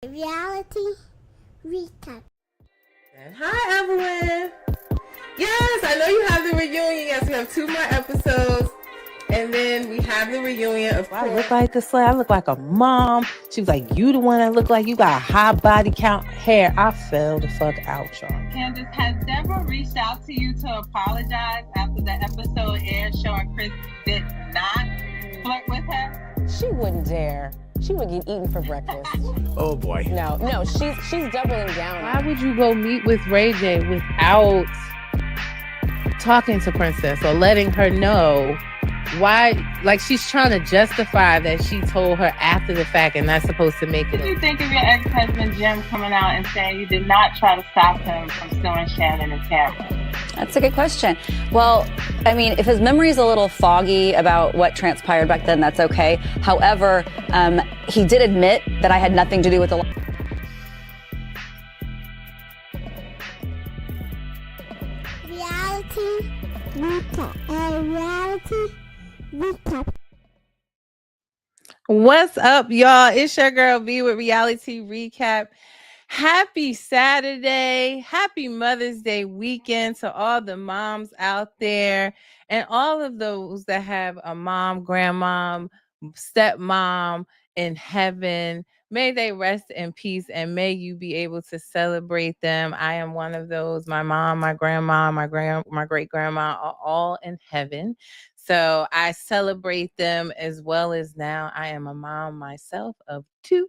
Reality recap. Hi, Evelyn. Yes, I know you have the reunion. Yes, we have 2 more episodes. And then we have the reunion of I look like the slay. I look like a mom. She was like, you the one that look like you got a high body count hair. I fell the fuck out, y'all. Candace, has Deborah reached out to you to apologize after the episode aired showing Chris did not flirt with her? She wouldn't dare. She would get eaten for breakfast. Oh boy. No, she's doubling down. Why would you go meet with Ray J without talking to Princess or letting her know why? Like, she's trying to justify that she told her after the fact and not supposed to make it. What do you think of your ex-husband Jim coming out and saying you did not try to stop him from suing Shannon and Tamara? That's a good question. Well, I mean, if his memory is a little foggy about what transpired back then, that's okay. However, he did admit that I had nothing to do with the... Reality recap. Reality recap. What's up, y'all? It's your girl V with Reality Recap. Happy Saturday. Happy Mother's Day weekend to all the moms out there and all of those that have a mom, grandmom, stepmom in heaven. May they rest in peace and may you be able to celebrate them. I am one of those. My mom, my grandma, my great grandma are all in heaven. So I celebrate them as well as now I am a mom myself of 2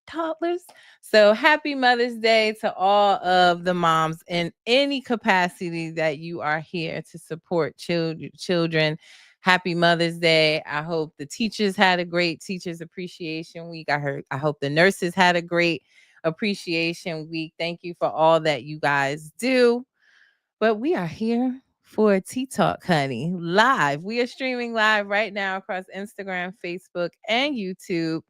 toddlers. So happy Mother's Day to all of the moms in any capacity that you are here to support children. Happy Mother's Day. I hope the teachers had a great Teachers Appreciation Week. I hope the nurses had a great Appreciation Week. Thank you for all that you guys do. But we are here for Tea Talk, honey, live. We are streaming live right now across Instagram, Facebook, and YouTube.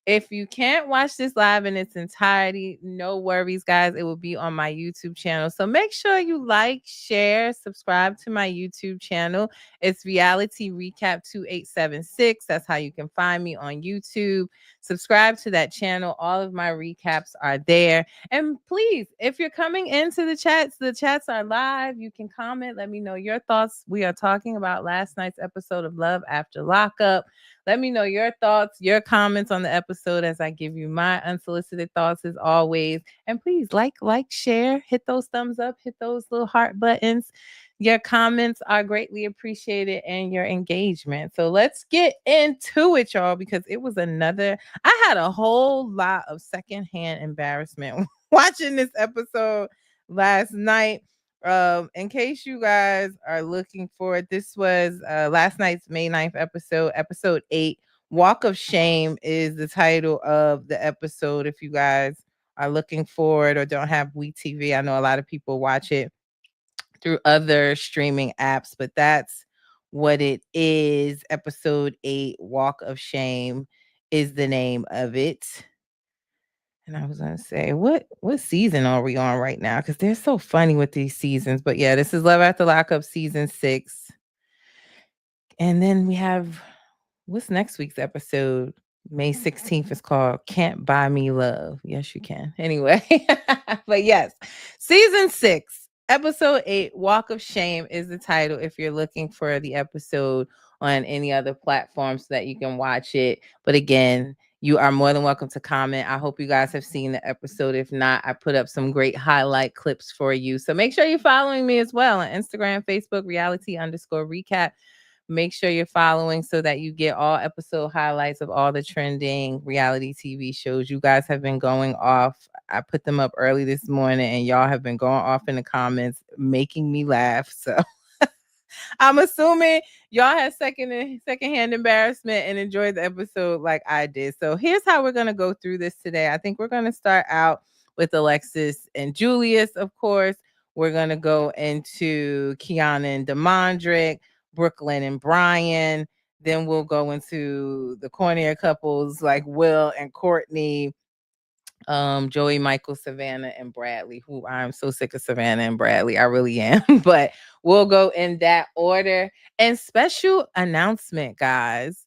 If you can't watch this live in its entirety, no worries, guys. It will be on my YouTube channel. So make sure you like, share, subscribe to my YouTube channel. It's Reality Recap 2876. That's how you can find me on YouTube. Subscribe to that channel. All of my recaps are there. And please, if you're coming into the chats are live. You can comment. Let me know your thoughts. We are talking about last night's episode of Love After Lockup. Let me know your thoughts, your comments on the episode as I give you my unsolicited thoughts as always. And please like, share, hit those thumbs up, hit those little heart buttons. Your comments are greatly appreciated and your engagement. So let's get into it, y'all, because it was I had a whole lot of secondhand embarrassment watching this episode last night. In case you guys are looking for it, this was last night's May 9th episode 8. Walk of Shame is the title of the episode. If you guys are looking for it or don't have WeTV, I know a lot of people watch it through other streaming apps, but that's what it is. Episode 8, Walk of Shame is the name of it. And I was going to say, what season are we on right now? Because they're so funny with these seasons. But yeah, this is Love After Lockup season 6. And then we have, what's next week's episode? May 16th is called Can't Buy Me Love. Yes, you can. Anyway, but yes, season 6, episode 8, Walk of Shame is the title if you're looking for the episode on any other platform so that you can watch it. But again, you are more than welcome to comment. I hope you guys have seen the episode. If not, I put up some great highlight clips for you. So make sure you're following me as well on Instagram, Facebook, reality_recap. Make sure you're following so that you get all episode highlights of all the trending reality TV shows. You guys have been going off. I put them up early this morning and y'all have been going off in the comments, making me laugh. So I'm assuming y'all had secondhand embarrassment and enjoyed the episode like I did. So here's how we're going to go through this today. I think we're going to start out with Alexis and Julius, of course. We're going to go into Kiana and Demondrick, Brooklyn and Brian. Then we'll go into the cornier couples like Will and Courtney, Joey, Michael, Savannah, and Bradley, who I'm so sick of Savannah and Bradley. I really am. But we'll go in that order. And special announcement, guys.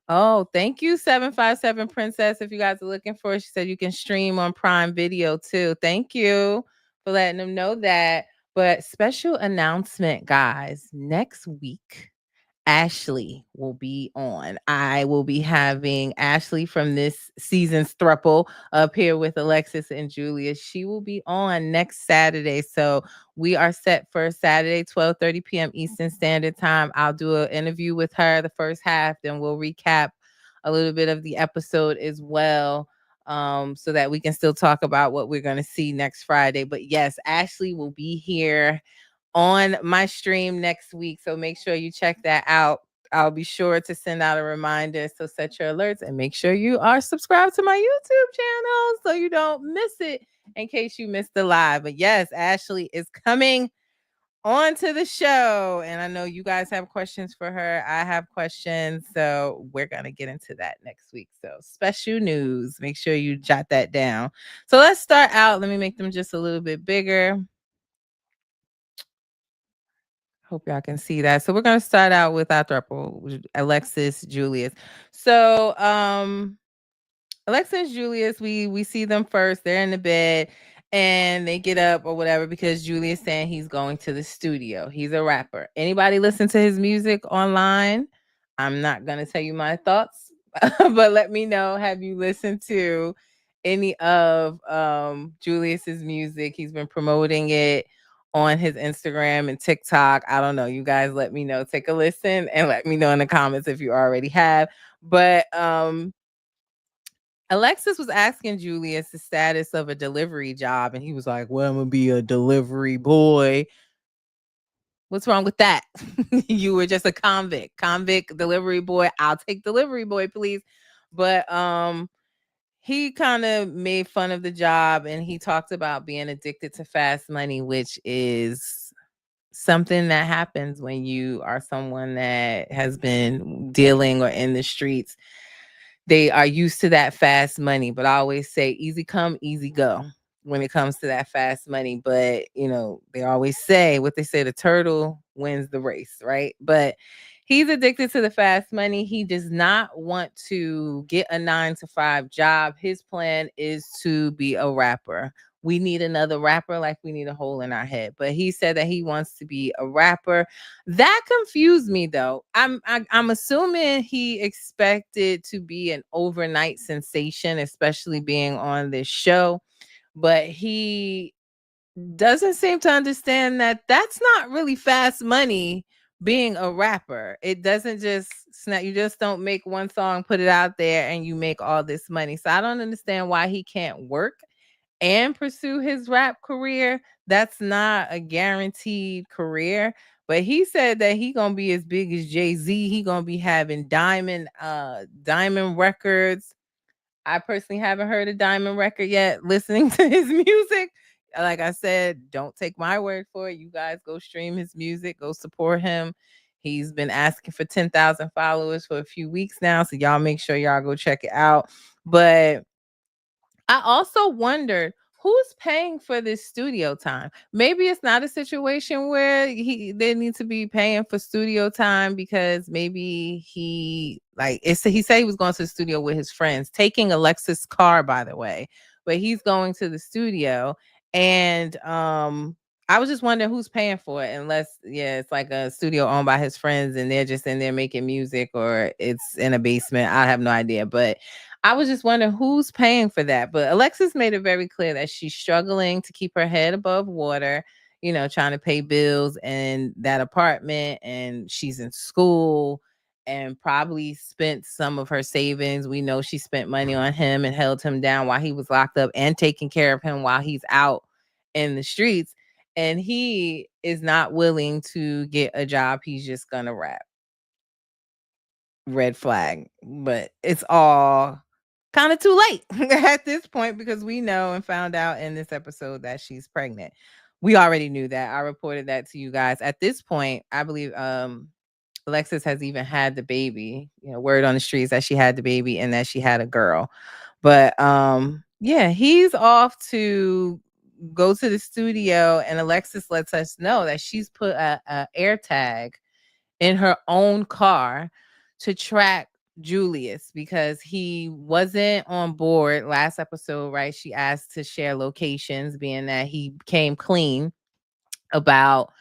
Oh, thank you, 757 Princess. If you guys are looking for it, she said you can stream on Prime Video too. Thank you for letting them know that. But special announcement, guys. Next week, Ashley will be on. I will be having Ashley from this season's thruple up here with Alexis and Julia. She will be on next Saturday. So we are set for Saturday, 12:30 p.m. Eastern Standard Time. I'll do an interview with her the first half, then we'll recap a little bit of the episode as well. So that we can still talk about what we're going to see next Friday. But yes, Ashley will be here on my stream next week. So make sure you check that out. I'll be sure to send out a reminder. So set your alerts and make sure you are subscribed to my YouTube channel so you don't miss it in case you missed the live. But yes, Ashley is coming on to the show. And I know you guys have questions for her. I have questions. So we're going to get into that next week. So special news. Make sure you jot that down. So let's start out. Let me make them just a little bit bigger. Hope y'all can see that. So we're gonna start out with our throuple, Alexis, Julius. So Alexis, Julius, we see them first. They're in the bed and they get up or whatever because Julius saying he's going to the studio. He's a rapper. Anybody listen to his music online? I'm not gonna tell you my thoughts, but let me know. Have you listened to any of Julius's music? He's been promoting it on his Instagram and TikTok. I don't know. You guys let me know. Take a listen and let me know in the comments if you already have. But Alexis was asking Julius the status of a delivery job, and he was like, well, I'm gonna be a delivery boy. What's wrong with that? You were just a convict delivery boy. I'll take delivery boy, please. But he kind of made fun of the job, and he talked about being addicted to fast money, which is something that happens when you are someone that has been dealing or in the streets. They are used to that fast money, but I always say easy come, easy go when it comes to that fast money. But, you know, they always say what they say, the turtle wins the race, right? But he's addicted to the fast money. He does not want to get a 9-to-5 job. His plan is to be a rapper. We need another rapper like we need a hole in our head. But he said that he wants to be a rapper. That confused me though. I'm assuming he expected to be an overnight sensation, especially being on this show, but he doesn't seem to understand that that's not really fast money being a rapper. It doesn't just snap. You just don't make one song, put it out there and you make all this money. So I don't understand why he can't work and pursue his rap career. That's not a guaranteed career. But he said that he gonna be as big as Jay-Z. He gonna be having diamond records. I personally haven't heard a diamond record yet. Listening to his music, like I said, don't take my word for it. You guys go stream his music, go support him. He's been asking for 10,000 followers for a few weeks now, so y'all make sure y'all go check it out. But I also wondered who's paying for this studio time. Maybe it's not a situation where they need to be paying for studio time because maybe he said he was going to the studio with his friends, taking Alexis' car, by the way, but he's going to the studio. And I was just wondering who's paying for it, unless it's like a studio owned by his friends and they're just in there making music, or it's in a basement. I have no idea, but I was just wondering who's paying for that. But Alexis made it very clear that she's struggling to keep her head above water, you know, trying to pay bills and that apartment, and she's in school and probably spent some of her savings. We know she spent money on him and held him down while he was locked up and taking care of him while he's out in the streets. And he is not willing to get a job. He's just gonna rap. Red flag. But it's all kind of too late at this point because we know and found out in this episode that she's pregnant. We already knew that. I reported that to you guys. At this point, I believe Alexis has even had the baby. You know, word on the streets that she had the baby and that she had a girl. But yeah, he's off to go to the studio, and Alexis lets us know that she's put a air tag in her own car to track Julius because he wasn't on board last episode, right? She asked to share locations, being that he came clean about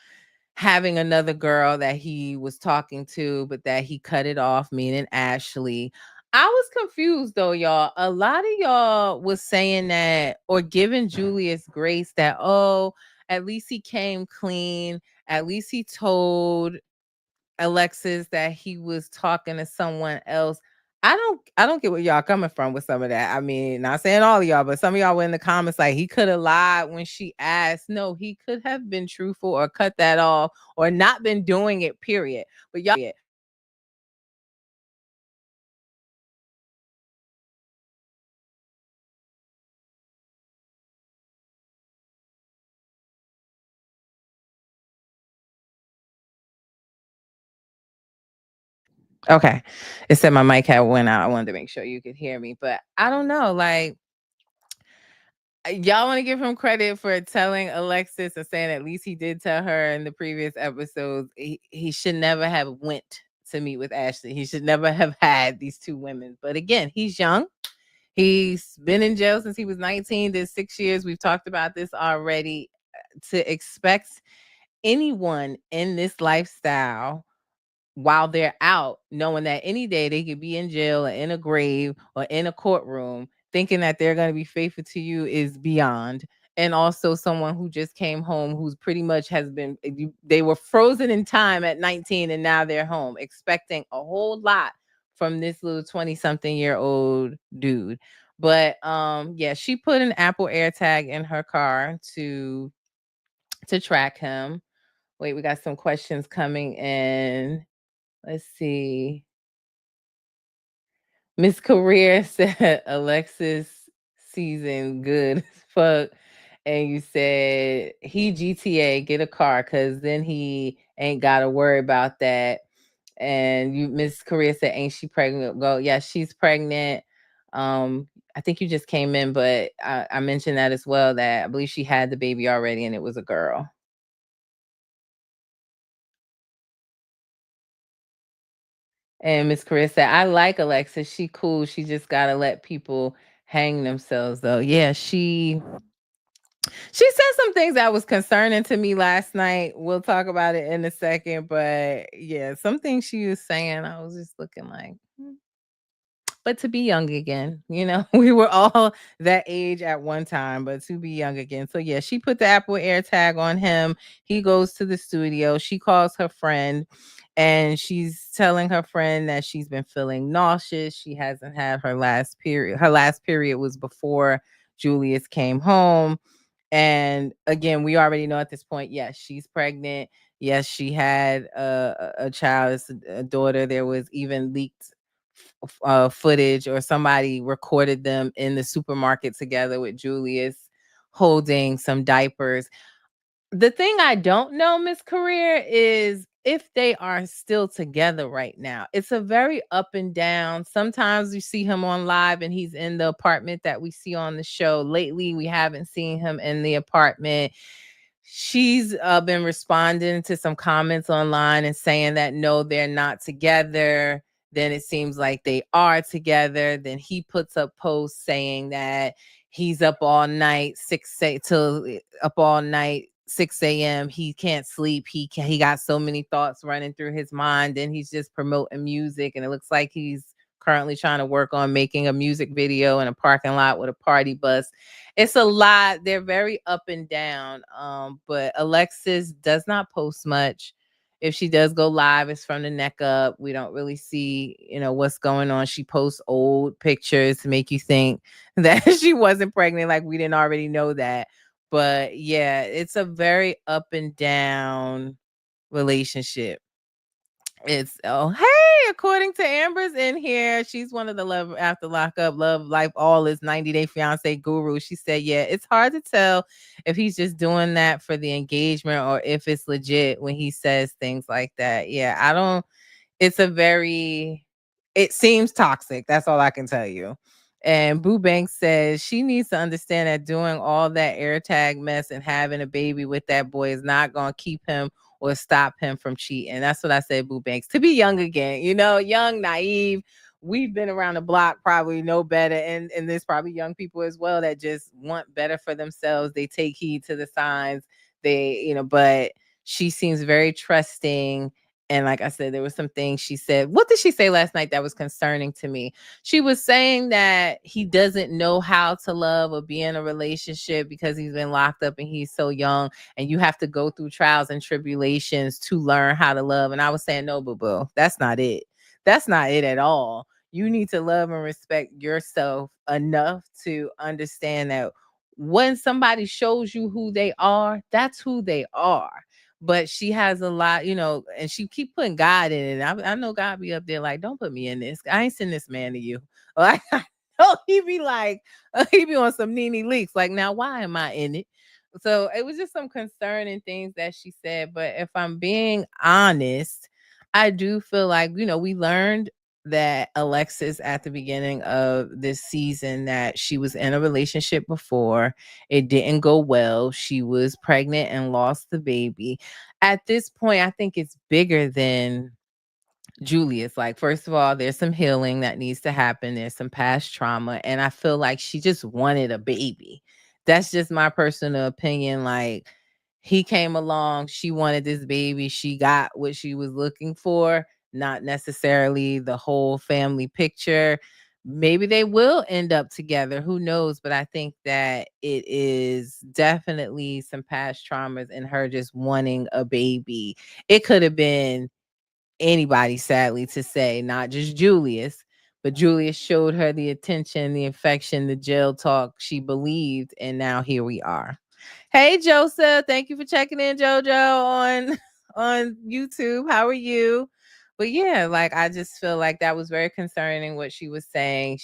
having another girl that he was talking to, but that he cut it off, meaning Ashley. I was confused though, y'all. A lot of y'all was saying that or giving Julius grace that, oh, at least he came clean. At least he told Alexis that he was talking to someone else. I don't get where y'all coming from with some of that. I mean, not saying all of y'all, but some of y'all were in the comments like he could have lied when she asked. No, he could have been truthful or cut that off or not been doing it, period. But y'all okay. It said my mic had went out. I wanted to make sure you could hear me. But I don't know. Like y'all want to give him credit for telling Alexis or saying at least he did tell her in the previous episodes he should never have went to meet with Ashley. He should never have had these two women. But again, he's young. He's been in jail since he was 19. There's 6 years. We've talked about this already. To expect anyone in this lifestyle while they're out, knowing that any day they could be in jail or in a grave or in a courtroom, thinking that they're going to be faithful to you is beyond. And also someone who just came home who's pretty much has been, they were frozen in time at 19 and now they're home, expecting a whole lot from this little 20-something-year-old dude. But yeah, she put an Apple AirTag in her car to track him. Wait, we got some questions coming in. Let's see. Miss Career said Alexis season good as fuck. And you said he GTA get a car because then he ain't gotta worry about that. And you Miss Career said, ain't she pregnant? Go, yeah, she's pregnant. I think you just came in, but I mentioned that as well, that I believe she had the baby already and it was a girl. And Miss Chris said, I like Alexa. She cool. She just gotta let people hang themselves though. Yeah, she said some things that was concerning to me last night. We'll talk about it in a second. But yeah, some things she was saying, I was just looking like, but to be young again, we were all that age at one time, but to be young again. So yeah, she put the Apple AirTag on him. He goes to the studio. She calls her friend and she's telling her friend that she's been feeling nauseous. She hasn't had her last period. Her last period was before Julius came home. And again, we already know at this point, yes, she's pregnant. Yes, she had a child, it's a daughter. There was even leaked footage or somebody recorded them in the supermarket together with Julius holding some diapers. The thing I don't know, Miss Career, is if they are still together right now. It's a very up and down. Sometimes you see him on live and he's in the apartment that we see on the show. Lately, we haven't seen him in the apartment. She's been responding to some comments online and saying that no, they're not together. Then it seems like they are together. Then he puts up posts saying that he's up all night, up all night, 6 a.m. He can't sleep. He got so many thoughts running through his mind. And he's just promoting music. And it looks like he's currently trying to work on making a music video in a parking lot with a party bus. It's a lot. They're very up and down. But Alexis does not post much. If she does go live, it's from the neck up. We don't really see, what's going on. She posts old pictures to make you think that she wasn't pregnant, like we didn't already know that. But yeah, it's a very up and down relationship. It's hey, according to Amber's in here, she's one of the Love After Lockup, Love Life All is 90-Day Fiance guru. She said, yeah, it's hard to tell if he's just doing that for the engagement or if it's legit when he says things like that. Yeah, I don't, it's it seems toxic. That's all I can tell you. And Boo Banks says she needs to understand that doing all that AirTag mess and having a baby with that boy is not going to keep him or stop him from cheating. That's what I said, Boo Banks. To be young again, young, naive. we've been around the block, probably know better. And there's probably young people as well that just want better for themselves. They take heed to the signs. But she seems very trusting. And like I said, there was some things she said. What did she say last night that was concerning to me? She was saying that he doesn't know how to love or be in a relationship because he's been locked up and he's so young, and you have to go through trials and tribulations to learn how to love. And I was saying, no, boo, that's not it. That's not it at all. You need to love and respect yourself enough to understand that when somebody shows you who they are, that's who they are. But she has a lot, and she keep putting God in it. I know God be up there like, don't put me in this. I ain't send this man to you. Like, he be like, he be on some Nene Leaks. Like, now why am I in it? So it was just some concerning things that she said. But if I'm being honest, I do feel like, we learned that Alexis at the beginning of this season that she was in a relationship before. It didn't go well. She was pregnant and lost the baby. At this point, I think it's bigger than Julius. Like, first of all, there's some healing that needs to happen. There's some past trauma. And I feel like she just wanted a baby. That's just my personal opinion. Like, he came along, she wanted this baby, she got what she was looking for, not necessarily the whole family picture. Maybe they will end up together, who knows? But I think that it is definitely some past traumas and her just wanting a baby. It could have been anybody, sadly to say, not just Julius, but Julius showed her the attention, the affection, the jail talk she believed, and now here we are. Hey Joseph, thank you for checking in, Jojo, on YouTube. How are you? But yeah, like I just feel like that was very concerning what she was saying.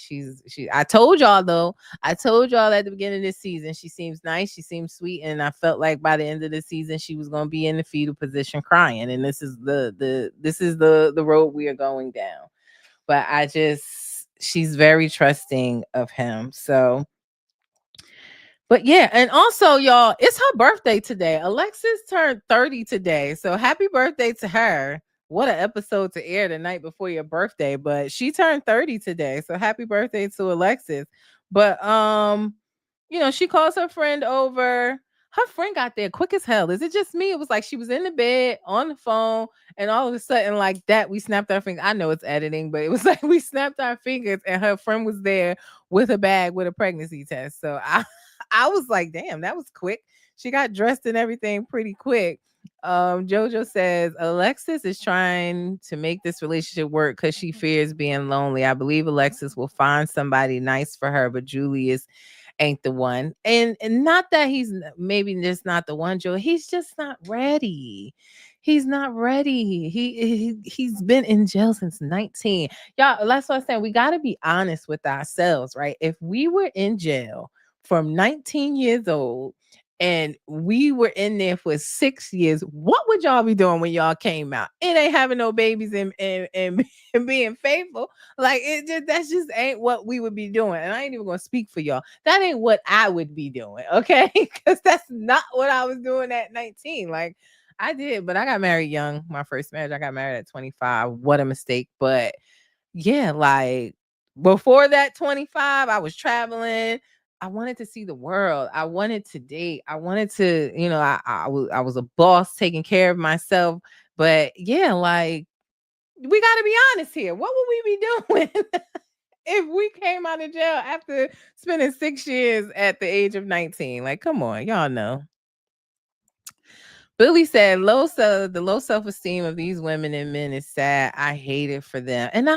I told y'all though, I told y'all at the beginning of this season, she seems nice, she seems sweet, and I felt like by the end of the season she was gonna be in the fetal position crying. And this is the road we are going down. But she's very trusting of him. So but yeah, and also y'all, it's her birthday today. Alexis turned 30 today. So happy birthday to her. What an episode to air the night before your birthday, but she turned 30 today. So happy birthday to Alexis. But she calls her friend over. Her friend got there quick as hell. Is it just me? It was like she was in the bed on the phone, and all of a sudden, like that, we snapped our fingers. I know it's editing, but it was like we snapped our fingers, and her friend was there with a bag with a pregnancy test. So I was like, damn, that was quick. She got dressed and everything pretty quick. Jojo says Alexis is trying to make this relationship work because she fears being lonely. I believe Alexis will find somebody nice for her, but Julius ain't the one. And not that he's maybe just not the one, Joe. He's just not ready. He's not ready. He's been in jail since 19. Y'all, that's what I'm saying. We got to be honest with ourselves, right? If we were in jail from 19 years old and we were in there for 6 years, what would y'all be doing when y'all came out? It ain't having no babies and being faithful. Like that's just ain't what we would be doing. And I ain't even gonna speak for y'all. That ain't what I would be doing, okay? Because that's not what I was doing at 19. Like I did, but I got married young. My first marriage, I got married at 25. What a mistake. But yeah, like before that 25, I was traveling. I wanted to see the world. I wanted to date. I wanted to, I was a boss taking care of myself. But yeah, like we got to be honest here. What would we be doing if we came out of jail after spending 6 years at the age of 19? Like, come on, y'all know. Billy said, the low self-esteem of these women and men is sad. I hate it for them. And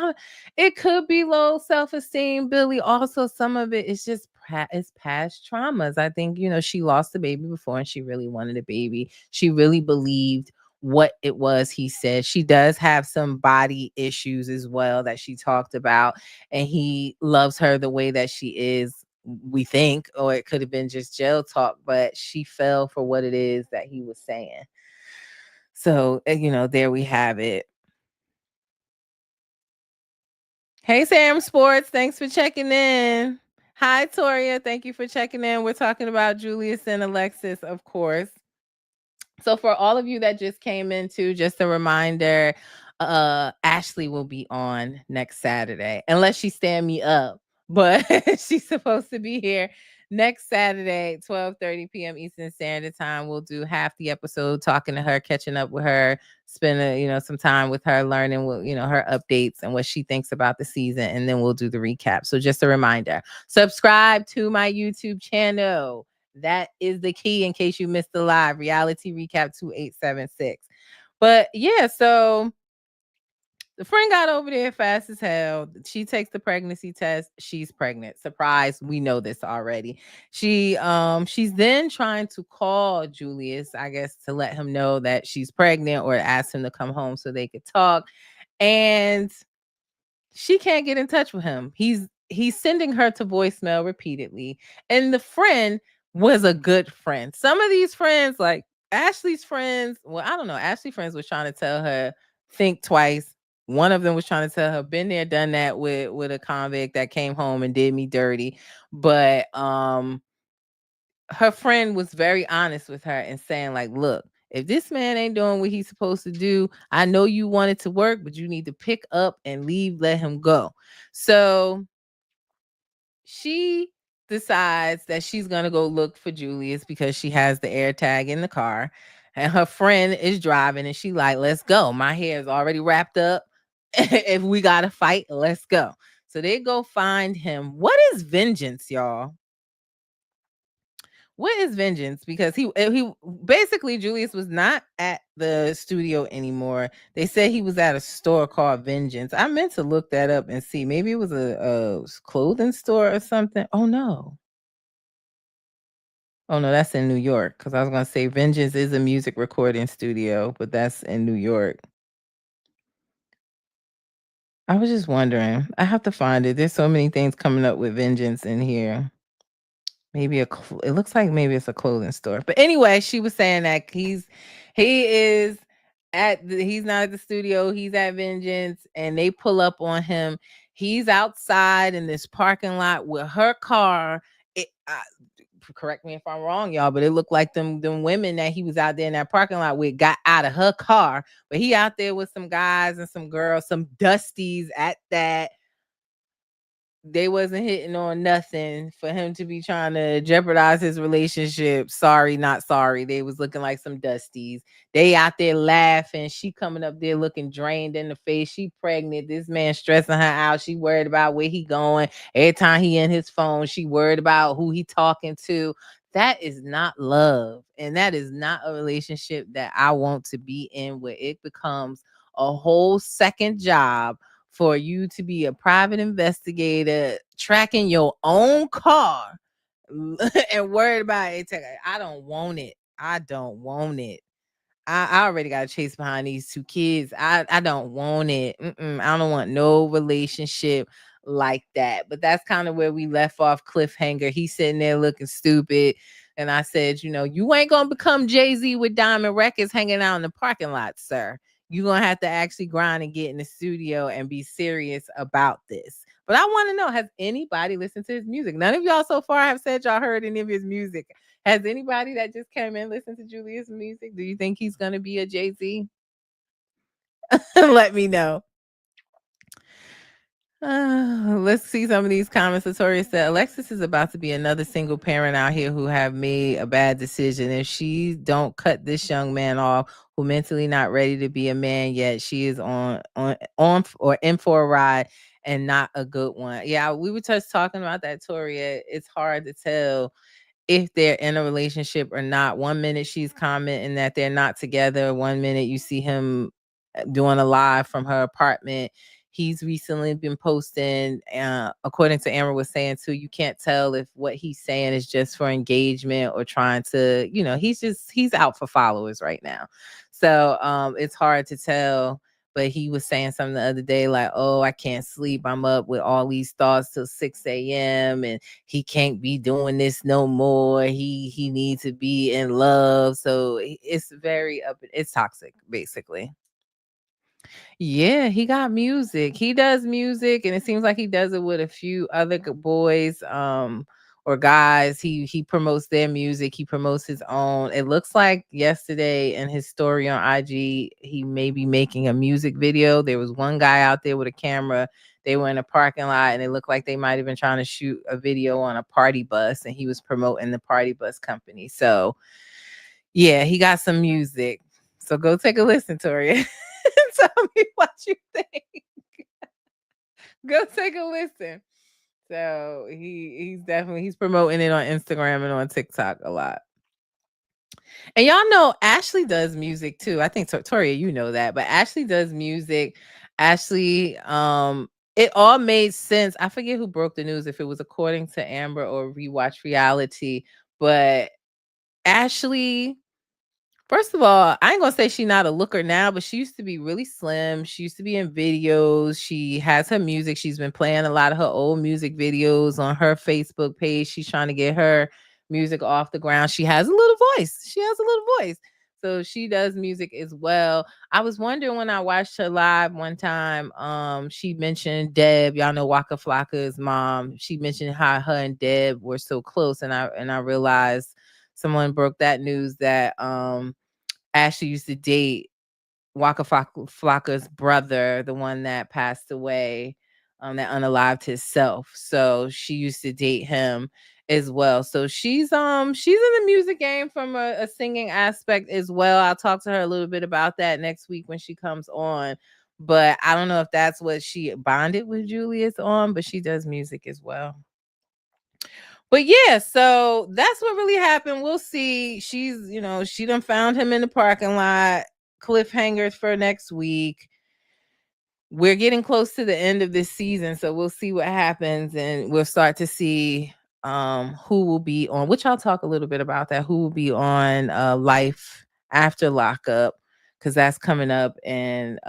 it could be low self-esteem, Billy. Also, some of it is just it's past traumas. I think, she lost the baby before and she really wanted a baby. She really believed what it was he said. She does have some body issues as well that she talked about. And he loves her the way that she is, we think, or it could have been just jail talk, but she fell for what it is that he was saying. So, there we have it. Hey, Sam Sports. Thanks for checking in. Hi, Toria. Thank you for checking in. We're talking about Julius and Alexis, of course. So for all of you that just came into, just a reminder, Ashley will be on next Saturday, unless she stand me up. But she's supposed to be here next Saturday, 12:30 p.m. Eastern Standard Time. We'll do half the episode talking to her, catching up with her, spend some time with her, learning her updates and what she thinks about the season, and then we'll do the recap. So just a reminder, subscribe to my YouTube channel. That is the key in case you missed the live reality recap 2876. But yeah, so the friend got over there fast as hell. She takes the pregnancy test. She's pregnant. Surprise, we know this already. She's then trying to call Julius, I guess, to let him know that she's pregnant or ask him to come home so they could talk. And she can't get in touch with him. He's sending her to voicemail repeatedly. And the friend was a good friend. Some of these friends, like Ashley's friends, well, I don't know. Ashley's friends was trying to tell her, think twice. One of them was trying to tell her, been there, done that with a convict that came home and did me dirty. But her friend was very honest with her and saying, like, look, if this man ain't doing what he's supposed to do, I know you want it to work, but you need to pick up and leave, let him go. So she decides that she's going to go look for Julius because she has the AirTag in the car, and her friend is driving, and she like, let's go. My hair is already wrapped up. If we got to fight, let's go. So they go find him. What is vengeance, y'all? What is vengeance? Because he basically, Julius was not at the studio anymore. They said he was at a store called Vengeance. I meant to look that up and see. Maybe it was a clothing store or something. Oh no, that's in New York. Because I was gonna say Vengeance is a music recording studio, but that's in New York. I was just wondering. I have to find it. There's so many things coming up with Vengeance in here. Maybe it looks like maybe it's a clothing store. But anyway, she was saying that he's not at the studio, he's at Vengeance, and they pull up on him. He's outside in this parking lot with her car. Correct me if I'm wrong, y'all, but it looked like them women that he was out there in that parking lot with got out of her car. But he out there with some guys and some girls, some dusties at that. They wasn't hitting on nothing for him to be trying to jeopardize his relationship. Sorry, not sorry. They was looking like some dusties. They out there laughing. She coming up there looking drained in the face. She pregnant. This man stressing her out. She worried about where he going. Every time he in his phone, she worried about who he talking to. That is not love. And that is not a relationship that I want to be in, where it becomes a whole second job for you to be a private investigator tracking your own car and worried about it. I don't want it. I don't want it. I already got to chase behind these two kids. I don't want it. I don't want no relationship like that. But that's kind of where we left off cliffhanger. He's sitting there looking stupid. And I said, you ain't going to become Jay-Z with Diamond Records hanging out in the parking lot, sir. You're going to have to actually grind and get in the studio and be serious about this. But I want to know, has anybody listened to his music? None of y'all so far have said y'all heard any of his music. Has anybody that just came in listened to Julius' music? Do you think he's going to be a Jay-Z? Let me know. Let's see some of these comments. Latoria said, Alexis is about to be another single parent out here who have made a bad decision. If she don't cut this young man off, who mentally not ready to be a man yet, she is on or in for a ride and not a good one. Yeah, we were just talking about that, Toria. It's hard to tell if they're in a relationship or not. 1 minute she's commenting that they're not together. 1 minute you see him doing a live from her apartment. He's recently been posting, according to Amber was saying too, you can't tell if what he's saying is just for engagement or trying to, he's out for followers right now. So it's hard to tell. But he was saying something the other day like, oh, I can't sleep. I'm up with all these thoughts till 6 a.m. and he can't be doing this no more. He needs to be in love. So it's it's toxic, basically. Yeah, he got music. He does music, and it seems like he does it with a few other boys. or guys. He promotes their music. He promotes his own. It looks like yesterday in his story on IG, he may be making a music video. There was one guy out there with a camera. They were in a parking lot and it looked like they might have been trying to shoot a video on a party bus, and he was promoting the party bus company. So yeah, he got some music. So go take a listen, Tori. Tell me what you think. Go take a listen. So he's promoting it on Instagram and on TikTok a lot. And y'all know Ashley does music too. I think Toria, you know that, but Ashley does music. Ashley, it all made sense. I forget who broke the news, if it was according to Amber or Rewatch Reality, but Ashley, first of all, I ain't gonna say she's not a looker now, but she used to be really slim. She used to be in videos. She has her music. She's been playing a lot of her old music videos on her Facebook page. She's trying to get her music off the ground. She has a little voice. So she does music as well. I was wondering when I watched her live one time, she mentioned Deb. Y'all know Waka Flocka's mom. She mentioned how her and Deb were so close, and I realized someone broke that news that Ashley used to date Waka Flocka's brother, the one that passed away, that unalived himself. So she used to date him as well. So she's in the music game from a singing aspect as well. I'll talk to her a little bit about that next week when she comes on. But I don't know if that's what she bonded with Julius on, but she does music as well. But yeah, so that's what really happened. We'll see. She done found him in the parking lot. Cliffhangers for next week. We're getting close to the end of this season, so we'll see what happens, and we'll start to see who will be on, which I'll talk a little bit about that, who will be on Life After Lockup, because that's coming up. And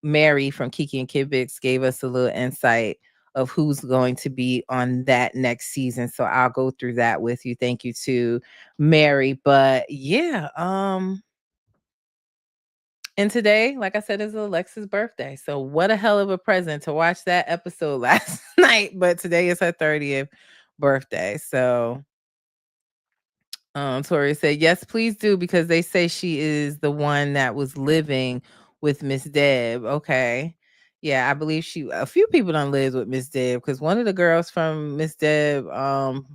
Mary from Kiki and Kid Bix gave us a little insight of who's going to be on that next season. So I'll go through that with you. Thank you to Mary. But yeah, and today, like I said, is Alexa's birthday. So what a hell of a present to watch that episode last night. But today is her 30th birthday. So Tori said, yes, please do, because they say she is the one that was living with Miss Deb. Okay. Yeah, I believe a few people done lived with Miss Deb, because one of the girls from Miss Deb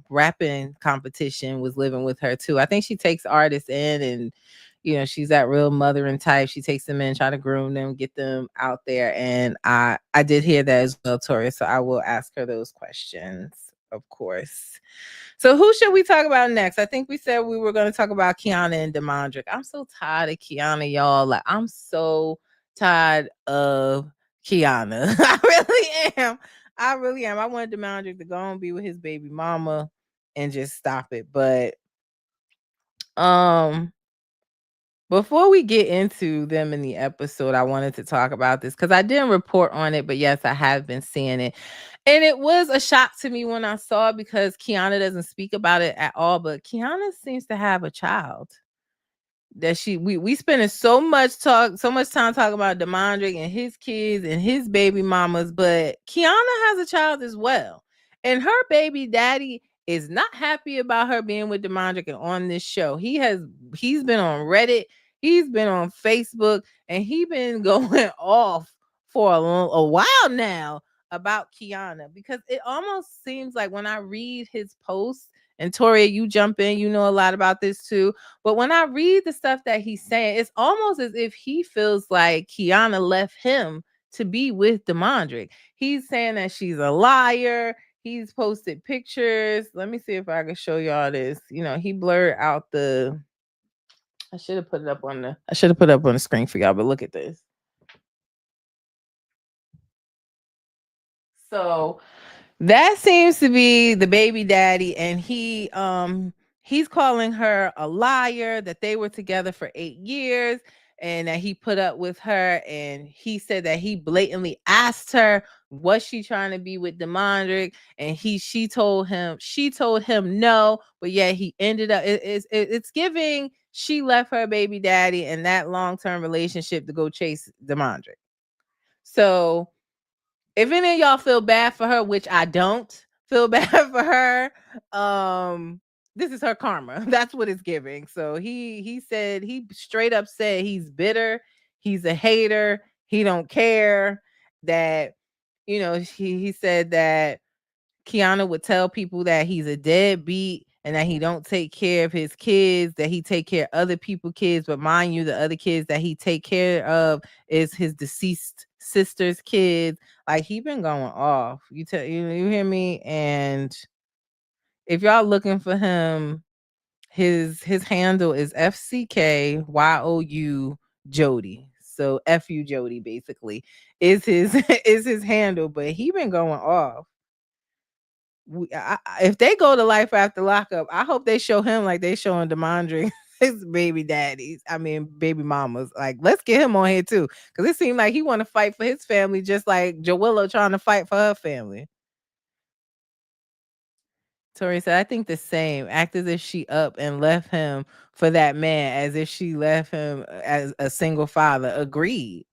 rapping competition was living with her too. I think she takes artists in, and she's that real mothering type. She takes them in, try to groom them, get them out there. And I did hear that as well, Tori. So I will ask her those questions, of course. So who should we talk about next? I think we said we were going to talk about Kiana and Demondrick. I'm so tired of Kiana, y'all. Like, I'm so tired of Kiana. I really am. I wanted Demondrick to go and be with his baby mama and just stop it. But before we get into them in the episode, I wanted to talk about this because I didn't report on it, but yes, I have been seeing it. And it was a shock to me when I saw it, because Kiana doesn't speak about it at all. But Kiana seems to have a child that we spending so much time talking about Demondrick and his kids and his baby mamas, but Kiana has a child as well. And her baby daddy is not happy about her being with Demondrick and on this show. He's been on Reddit, he's been on Facebook, and he's been going off for a while now about Kiana, because it almost seems like when I read his posts, and Toria, you jump in, you know a lot about this too. But when I read the stuff that he's saying, it's almost as if he feels like Kiana left him to be with Demondrick. He's saying that she's a liar. He's posted pictures. Let me see if I can show y'all this. He blurred out I should have put it up on the screen for y'all, but look at this. So that seems to be the baby daddy, and he's calling her a liar, that they were together for 8 years and that he put up with her. And he said that he blatantly asked her, was she trying to be with Demondrick? And she told him no, but yeah, he ended up, it's giving she left her baby daddy and that long-term relationship to go chase Demondrick. So if any of y'all feel bad for her, which I don't, Feel bad for her. This is her karma. That's what it's giving. So he said, he straight up said he's bitter, he's a hater, he don't care. That, he said that Kiana would tell people that he's a deadbeat and that he don't take care of his kids, that he take care of other people's kids. But mind you, the other kids that he take care of is his deceased sister's kids. Like, he been going off. You hear me? And if y'all looking for him, his handle is FCKYOU Jody. So FU Jody basically is his is his handle, but he been going off. If they go to Life After Lockup, I hope they show him like they showing Demondre his baby daddies. I mean, baby mamas. Like, let's get him on here too, because it seemed like he want to fight for his family, just like Joella trying to fight for her family. Tori said, I think the same. Act as if she up and left him for that man, as if she left him as a single father. Agreed.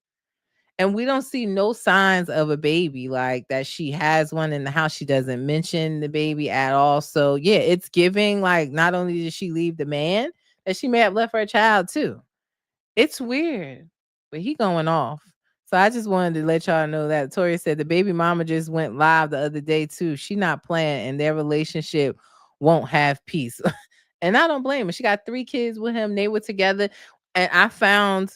And we don't see no signs of a baby, like that she has one in the house. She doesn't mention the baby at all. So yeah, it's giving like not only did she leave the man, that she may have left her child too. It's weird, but he going off. So I just wanted to let y'all know that Tori said the baby mama just went live the other day too. She not playing, and their relationship won't have peace. And I don't blame her. She got 3 kids with him. They were together, and I found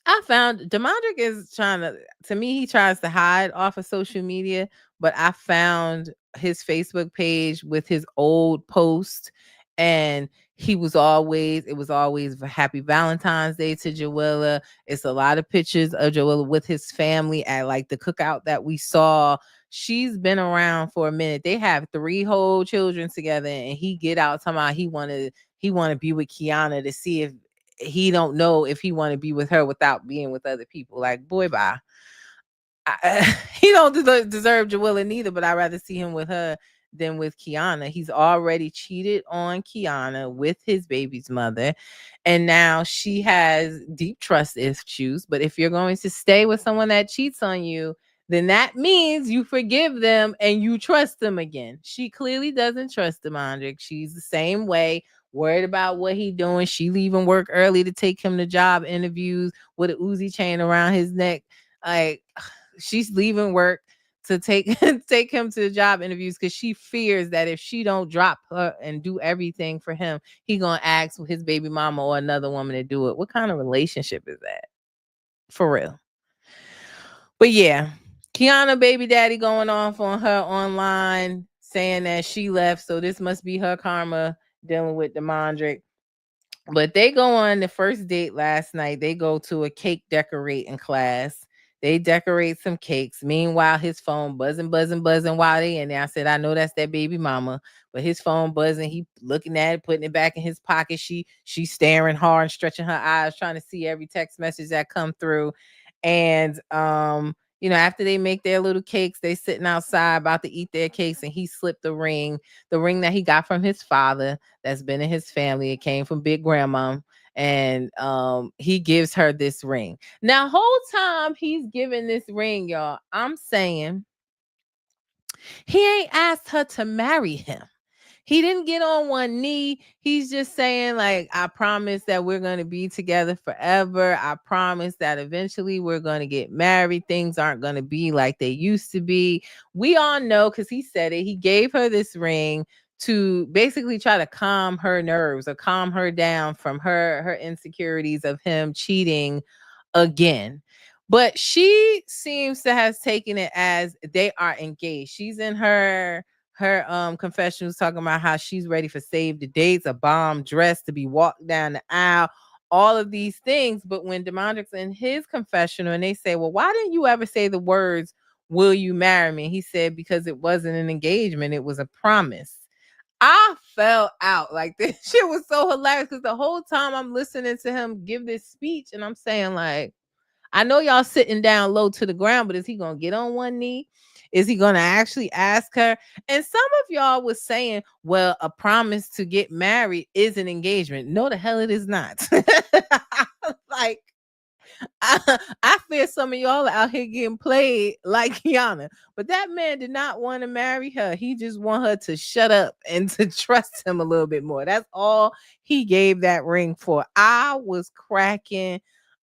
Demondrick is trying to me, he tries to hide off of social media, but I found his Facebook page with his old post, and it was always happy Valentine's Day to Joella. It's a lot of pictures of Joella with his family at like the cookout that we saw. She's been around for a minute. They have 3 whole children together, and he get out talking about he want to be with Kiana to see if he don't know if he want to be with her without being with other people. Like, boy, bye. He don't deserve Joella neither, but I'd rather see him with her than with Kiana. He's already cheated on Kiana with his baby's mother, and now she has deep trust issues. But if you're going to stay with someone that cheats on you, then that means you forgive them and you trust them again. She clearly doesn't trust Demondrick. She's the same way, worried about what he doing. She leaving work early to take him to job interviews with a Uzi chain around his neck. Like, she's leaving work to take take him to the job interviews because she fears that if she don't drop her and do everything for him, he gonna ask his baby mama or another woman to do it. What kind of relationship is that? For real. But yeah, Kiana baby daddy going off on her online, saying that she left, so this must be her karma dealing with Demondrick. But they go on the first date last night. They go to a cake decorating class. They decorate some cakes. Meanwhile, his phone buzzing while they in there. I said, I know that's that baby mama, but his phone buzzing. He looking at it, putting it back in his pocket. She's staring hard and stretching her eyes, trying to see every text message that come through. And after they make their little cakes, they sitting outside about to eat their cakes, and he slipped the ring that he got from his father that's been in his family. It came from Big Grandma. And he gives her this ring. Now, whole time he's giving this ring, y'all, I'm saying he ain't asked her to marry him. He didn't get on one knee. He's just saying, like, I promise that we're going to be together forever. I promise that eventually we're going to get married. Things aren't going to be like they used to be. We all know, because he said it, he gave her this ring to basically try to calm her nerves or calm her down from her insecurities of him cheating again. But she seems to have taken it as they are engaged. She's in her confession was talking about how she's ready for save the dates, a bomb dress to be walked down the aisle, all of these things. But when Demondrick's in his confessional and they say, well, why didn't you ever say the words, will you marry me? He said, because it wasn't an engagement, it was a promise. I fell out. Like, this shit was so hilarious because the whole time I'm listening to him give this speech and I'm saying, like, I know y'all sitting down low to the ground, but is he gonna get on one knee? Is he gonna actually ask her? And some of y'all was saying, well, a promise to get married is an engagement. No, the hell it is not. Like, I fear some of y'all are out here getting played like Kiana. But that man did not want to marry her. He just want her to shut up and to trust him a little bit more. That's all he gave that ring for. I was cracking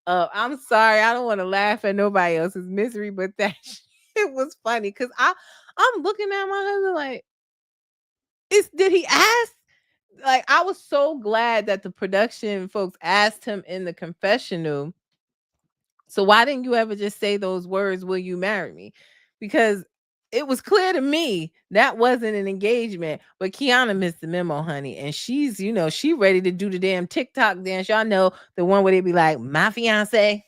up. I'm sorry. I don't want to laugh at nobody else's misery, but that shit was funny because I'm looking at my husband like, did he ask? Like, I was so glad that the production folks asked him in the confessional, so why didn't you ever just say those words, will you marry me? Because it was clear to me that wasn't an engagement, but Kiana missed the memo, honey. And she's, she ready to do the damn TikTok dance. Y'all know the one where they be like, my fiance,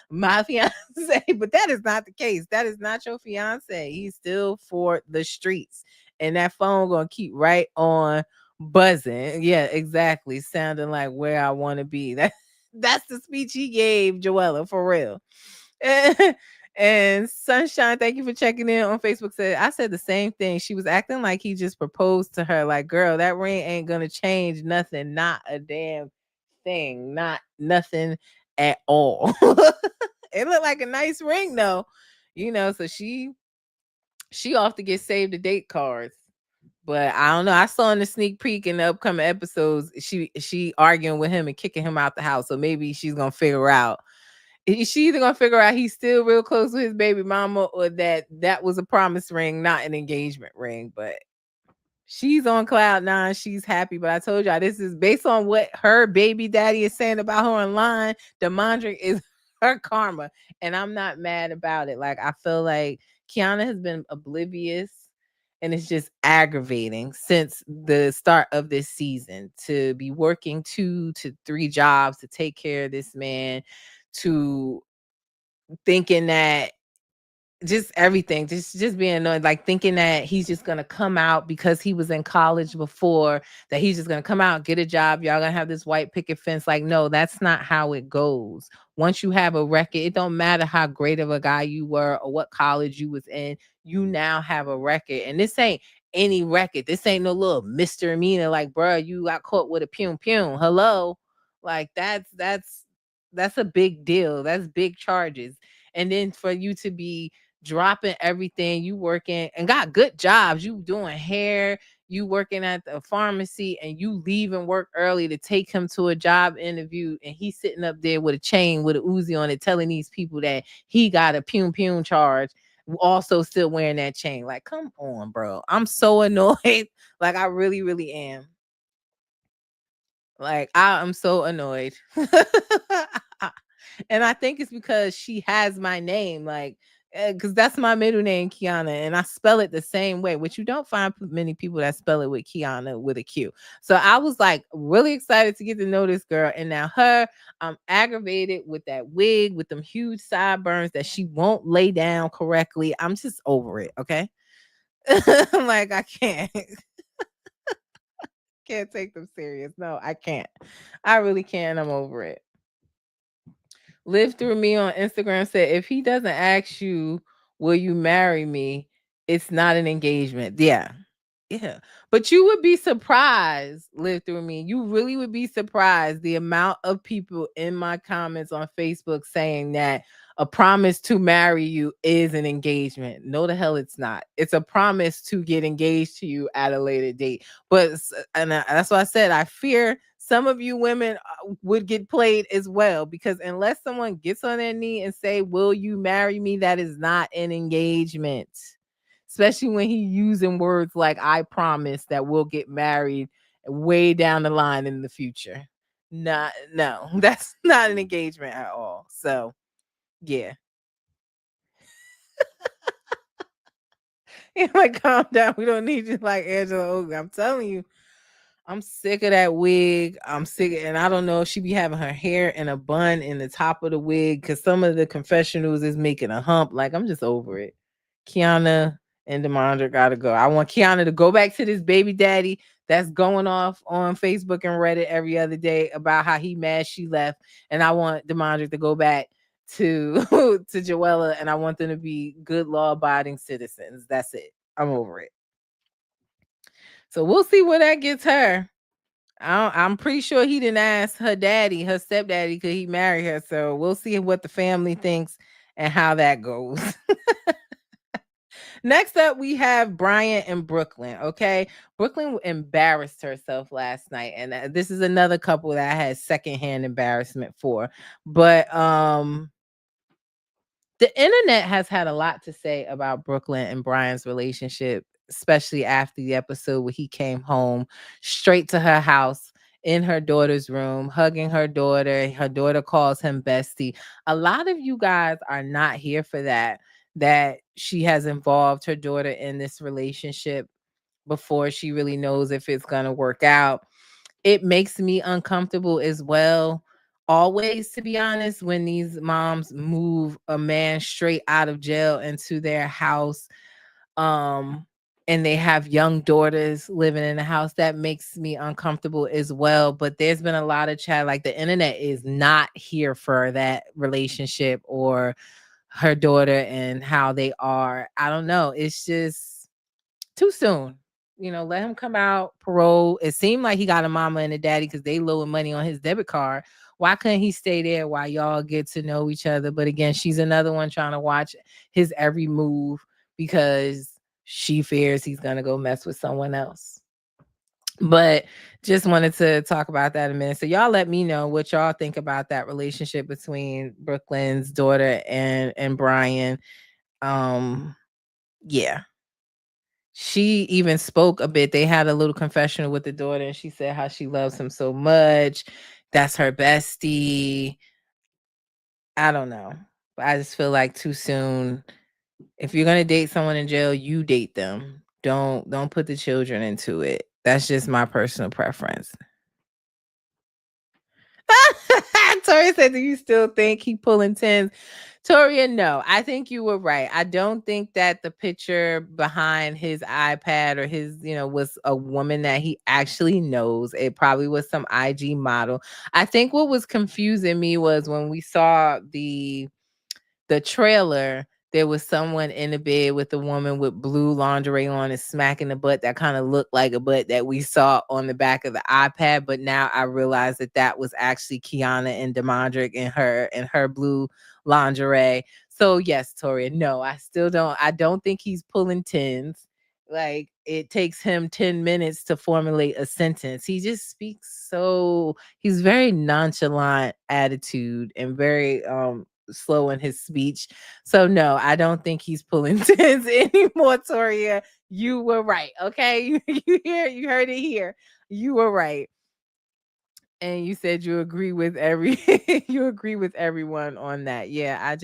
but that is not the case. That is not your fiance. He's still for the streets. And that phone gonna keep right on buzzing. Yeah, exactly. Sounding like where I want to be. That's the speech he gave Joella, for real. And Sunshine, thank you for checking in on Facebook. Said I said the same thing. She was acting like he just proposed to her. Like, girl, that ring ain't gonna change nothing. Not a damn thing. Not nothing at all. It looked like a nice ring though. So she off to get saved the date cards. But I don't know. I saw in the sneak peek in the upcoming episodes, she arguing with him and kicking him out the house. So maybe she's gonna figure out. She either gonna figure out he's still real close with his baby mama, or that was a promise ring, not an engagement ring. But she's on cloud nine. She's happy. But I told y'all this is based on what her baby daddy is saying about her online. Demondre is her karma, and I'm not mad about it. Like, I feel like Kiana has been oblivious. And it's just aggravating since the start of this season to be working 2 to 3 jobs to take care of this man, to thinking that just everything, just being annoyed, like thinking that he's just gonna come out because he was in college before, that he's just gonna come out, get a job, y'all gonna have this white picket fence. Like, no, that's not how it goes. Once you have a record, it don't matter how great of a guy you were or what college you was in, you now have a record. And this ain't any record. This ain't no little misdemeanor, like, bro, you got caught with a pum pum. Hello. Like, that's a big deal. That's big charges. And then for you to be dropping everything, you working and got good jobs, you doing hair, you working at the pharmacy, and you leaving work early to take him to a job interview, and he's sitting up there with a chain with a Uzi on it, telling these people that he got a pum pum charge, also still wearing that chain. Like, come on, bro. I'm so annoyed. Like, I really, really am. Like, I am so annoyed. And I think it's because she has my name, like, because that's my middle name, Kiana, and I spell it the same way, which you don't find many people that spell it with Kiana with a Q. So I was like really excited to get to know this girl, and now I'm aggravated with that wig with them huge sideburns that she won't lay down correctly. I'm just over it, okay? Like, I can't take them serious. No, I can't. I really can't. I'm over it. Live Through Me on Instagram said, if he doesn't ask you, will you marry me? It's not an engagement. Yeah. Yeah. But you would be surprised, Live Through Me. You really would be surprised the amount of people in my comments on Facebook saying that a promise to marry you is an engagement. No, the hell it's not. It's a promise to get engaged to you at a later date. That's why I said I fear some of you women would get played as well, because unless someone gets on their knee and say, will you marry me? That is not an engagement. Especially when he's using words like I promise that we'll get married way down the line in the future. No, that's not an engagement at all. So yeah. Like, calm down. We don't need you like Angela Oakley. I'm telling you, I'm sick of that wig. I'm sick and I don't know if she be having her hair in a bun in the top of the wig, because some of the confessionals is making a hump. Like, I'm just over it. Kiana and Demondre gotta go. I want Kiana to go back to this baby daddy that's going off on Facebook and Reddit every other day about how he mad she left. And I want Demondre to go back to to Joella, and I want them to be good law-abiding citizens. That's it. I'm over it. So we'll see where that gets her. I'm pretty sure he didn't ask her daddy, her stepdaddy, could he marry her. So we'll see what the family thinks and how that goes. Next up, we have Brian and Brooklyn. Okay. Brooklyn embarrassed herself last night. And this is another couple that I had secondhand embarrassment for. But the internet has had a lot to say about Brooklyn and Brian's relationship, especially after the episode where he came home straight to her house in her daughter's room, hugging her daughter. Her daughter calls him bestie. A lot of you guys are not here for that she has involved her daughter in this relationship before she really knows if it's going to work out. It makes me uncomfortable as well. Always, to be honest, when these moms move a man straight out of jail into their house, um, and they have young daughters living in the house, that makes me uncomfortable as well. But there's been a lot of chat, like the internet is not here for that relationship or her daughter and how they are. I don't know. It's just too soon. Let him come out, parole. It seemed like he got a mama and a daddy because they lowered money on his debit card. Why couldn't he stay there while y'all get to know each other? But again, she's another one trying to watch his every move because she fears he's going to go mess with someone else. But just wanted to talk about that a minute. So y'all let me know what y'all think about that relationship between Brooklyn's daughter and Brian. Yeah. She even spoke a bit. They had a little confessional with the daughter, and she said how she loves him so much. That's her bestie. I don't know. But I just feel like too soon. If you're gonna date someone in jail, you date them. Don't put the children into it. That's just my personal preference. Tori said, do you still think he pulling tens? Toria, no, I think you were right. I don't think that the picture behind his iPad or his, was a woman that he actually knows. It probably was some IG model. I think what was confusing me was when we saw the trailer, there was someone in the bed with a woman with blue lingerie on and smacking the butt that kind of looked like a butt that we saw on the back of the iPad. But now I realize that was actually Kiana and Demondrick in her blue lingerie. So yes, Toria, no, I don't think he's pulling tens. Like it takes him 10 minutes to formulate a sentence. He just speaks he's very nonchalant attitude and very slow in his speech. So no, I don't think he's pulling tens anymore, Toria. You were right. Okay. You heard it here. You were right. And you said you agree with you agree with everyone on that. Yeah,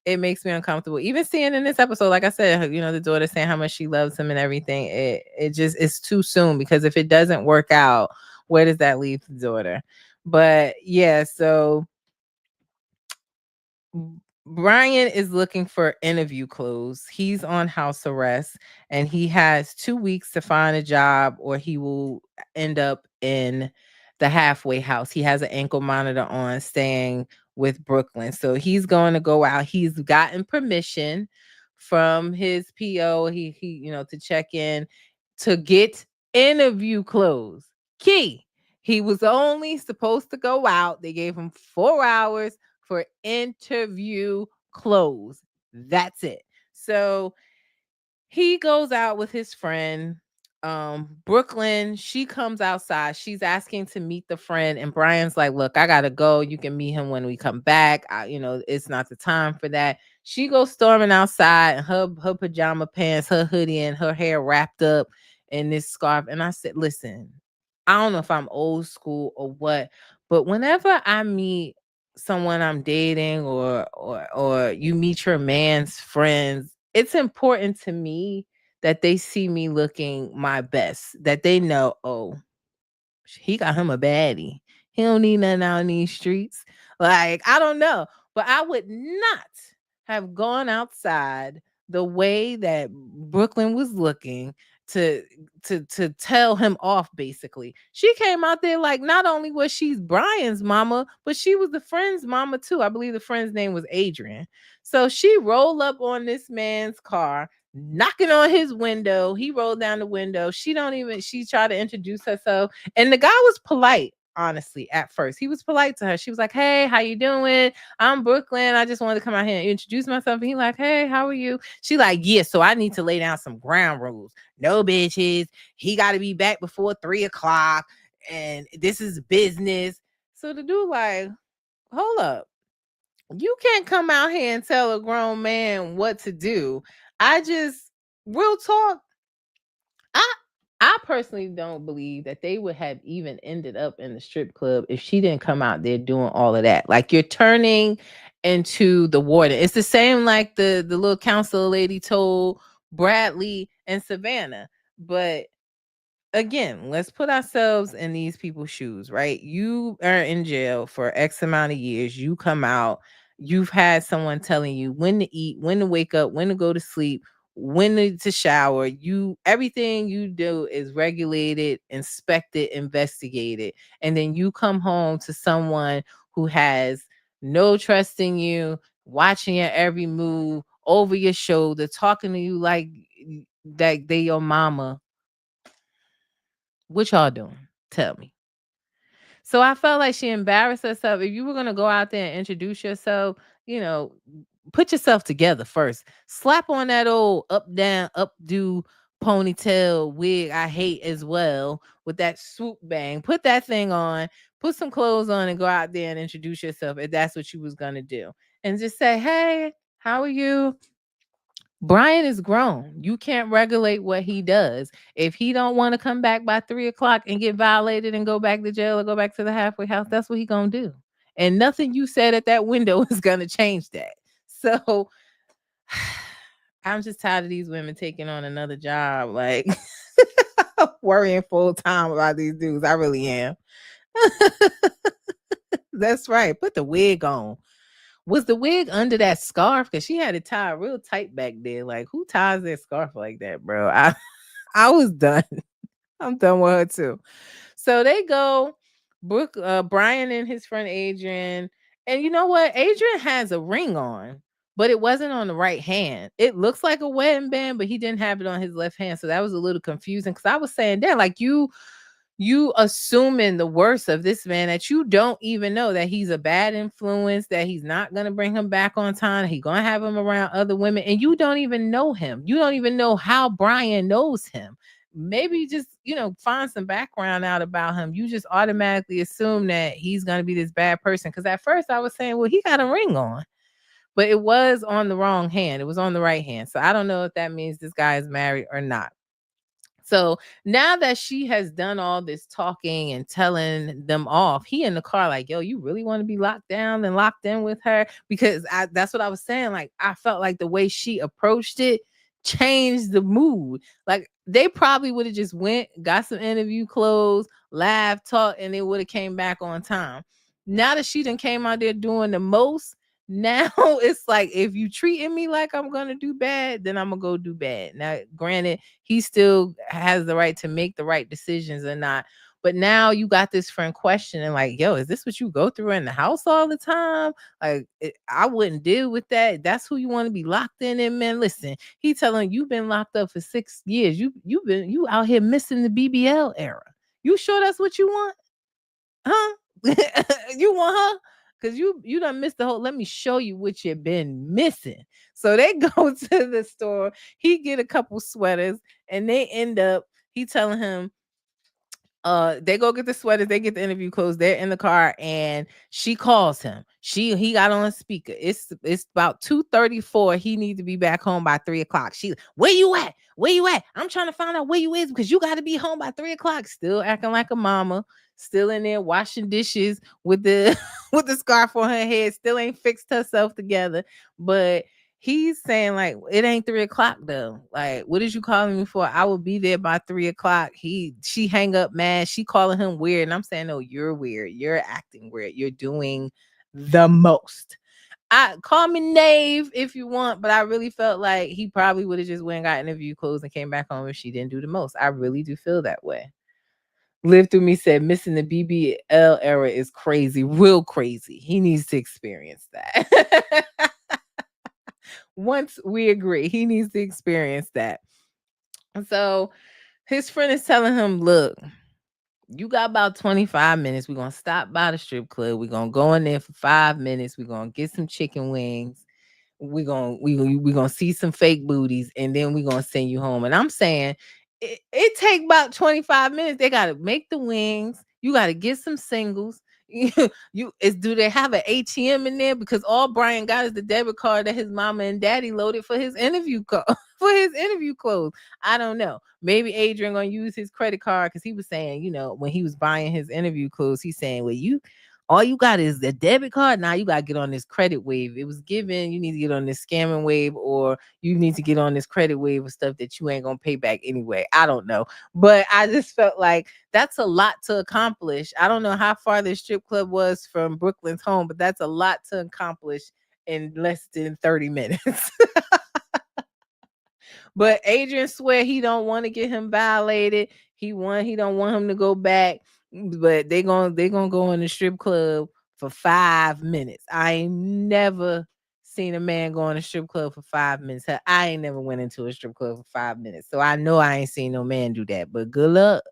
it makes me uncomfortable. Even seeing in this episode, like I said, the daughter saying how much she loves him and everything. It's too soon, because if it doesn't work out, where does that leave the daughter? But yeah, so Brian is looking for interview clothes. He's on house arrest and he has 2 weeks to find a job or he will end up in the halfway house. He has an ankle monitor on, staying with Brooklyn. So he's going to go out. He's gotten permission from his PO, he to check in to get interview clothes. Key. He was only supposed to go out. They gave him 4 hours for interview clothes. That's it. So he goes out with his friend. Brooklyn, she comes outside. She's asking to meet the friend, and Brian's like, look, I gotta go. You can meet him when we come back. It's not the time for that. She goes storming outside in her pajama pants, her hoodie, and her hair wrapped up in this scarf. And I said, listen, I don't know if I'm old school or what, but whenever I meet someone I'm dating or you meet your man's friends, it's important to me that they see me looking my best, that they know, oh, he got him a baddie. He don't need nothing out in these streets. Like, I don't know, but I would not have gone outside the way that Brooklyn was looking to tell him off. Basically, she came out there like, not only was she Brian's mama, but she was the friend's mama too. I believe the friend's name was Adrian. So she rolled up on this man's car, knocking on his window. He rolled down the window. She tried to introduce herself. And the guy was polite, honestly, at first. He was polite to her. She was like, hey, how you doing? I'm Brooklyn. I just wanted to come out here and introduce myself. And he like, hey, how are you? She like, yeah, so I need to lay down some ground rules. No bitches. He got to be back before 3:00. And this is business. So the dude like, hold up. You can't come out here and tell a grown man what to do. Real talk, I personally don't believe that they would have even ended up in the strip club if she didn't come out there doing all of that. Like, you're turning into the warden. It's the same like the little counselor lady told Bradley and Savannah. But again, let's put ourselves in these people's shoes, right? You are in jail for X amount of years. You come out, you've had someone telling you when to eat, when to wake up, when to go to sleep, when to shower. Everything you do is regulated, inspected, investigated. And then you come home to someone who has no trust in you, watching your every move, over your shoulder, talking to you like that they your mama. What y'all doing? Tell me. So I felt like she embarrassed herself. If you were gonna go out there and introduce yourself, you know, put yourself together first. Slap on that old up down updo ponytail wig I hate as well, with that swoop bang. Put that thing on, put some clothes on, and go out there and introduce yourself if that's what you was gonna do. And just say, hey, how are you? Brian is grown. You can't regulate what he does. If he don't want to come back by 3:00 and get violated and go back to jail or go back to the halfway house, that's what he gonna do. And nothing you said at that window is gonna change that. So I'm just tired of these women taking on another job, like worrying full time about these dudes. I really am. That's right. Put the wig on. Was the wig under that scarf? Because she had it tied real tight back there. Like, who ties their scarf like that, bro? I was done. I'm done with her too. So they go, Brian and his friend Adrian. And you know what? Adrian has a ring on, but it wasn't on the right hand. It looks like a wedding band, but he didn't have it on his left hand. So that was a little confusing. Because I was saying, damn, like you assuming the worst of this man, that you don't even know that he's a bad influence, that he's not going to bring him back on time, he's going to have him around other women, and you don't even know him. You don't even know how Brian knows him. Maybe just, find some background out about him. You just automatically assume that he's going to be this bad person. Because at first I was saying, well, he got a ring on, but it was on the wrong hand. It was on the right hand. So I don't know if that means this guy is married or not. So now that she has done all this talking and telling them off, he in the car like, yo, you really want to be locked down and locked in with her? Because that's what I was saying. Like, I felt like the way she approached it changed the mood. Like, they probably would have just went, got some interview clothes, laughed, talked, and they would have came back on time. Now that she done came out there doing the most, now it's like, if you treating me like I'm gonna do bad, then I'm gonna go do bad. Now, granted, he still has the right to make the right decisions or not. But now you got this friend questioning, like, yo, is this what you go through in the house all the time? Like, I wouldn't deal with that. That's who you want to be locked in, man. Listen, he telling you been locked up for 6 years. You out here missing the BBL era. You sure that's what you want? Huh? You want her? Because you done missed the whole. Let me show you what you've been missing. So they go to the store. He get a couple sweaters, and they end up. He telling him, they go get the sweaters, they get the interview clothes, they're in the car, and she calls him. He got on a speaker. It's about 2:34. He needs to be back home by 3:00. She, where you at? Where you at? I'm trying to find out where you is, because you got to be home by 3:00. Still acting like a mama, still in there washing dishes with the with the scarf on her head, still ain't fixed herself together. But he's saying, like, it ain't 3:00 though. Like, what is you calling me for? I will be there by 3:00. She hang up mad. She calling him weird. And I'm saying, no, you're weird. You're acting weird. You're doing the most. I call me Nave if you want, but I really felt like he probably would have just went and got interview clothes and came back home if she didn't do the most. I really do feel that way. Live Through Me said missing the BBL era is crazy, real crazy. He needs to experience that. Once we agree, he needs to experience that. So his friend is telling him, look, you got about 25 minutes. We're going to stop by the strip club. We're going to go in there for 5 minutes. We're going to get some chicken wings. We gonna see some fake booties, and then we're gonna send you home. And I'm saying it take about 25 minutes. They gotta make the wings. You gotta get some singles. Do they have an ATM in there? Because all Brian got is the debit card that his mama and daddy loaded for his interview for his interview clothes. I don't know. Maybe Adrian gonna use his credit card, because he was saying, when he was buying his interview clothes, he's saying, well, all you got is the debit card. Now you got to get on this credit wave. It was given, you need to get on this scamming wave, or you need to get on this credit wave of stuff that you ain't going to pay back anyway. I don't know. But I just felt like that's a lot to accomplish. I don't know how far this strip club was from Brooklyn's home, but that's a lot to accomplish in less than 30 minutes. But Adrian swear he don't want to get him violated. He don't want him to go back. But they gonna go in the strip club for 5 minutes. I ain't never seen a man go in a strip club for 5 minutes. Hell, I ain't never went into a strip club for 5 minutes. So I know I ain't seen no man do that. But good luck.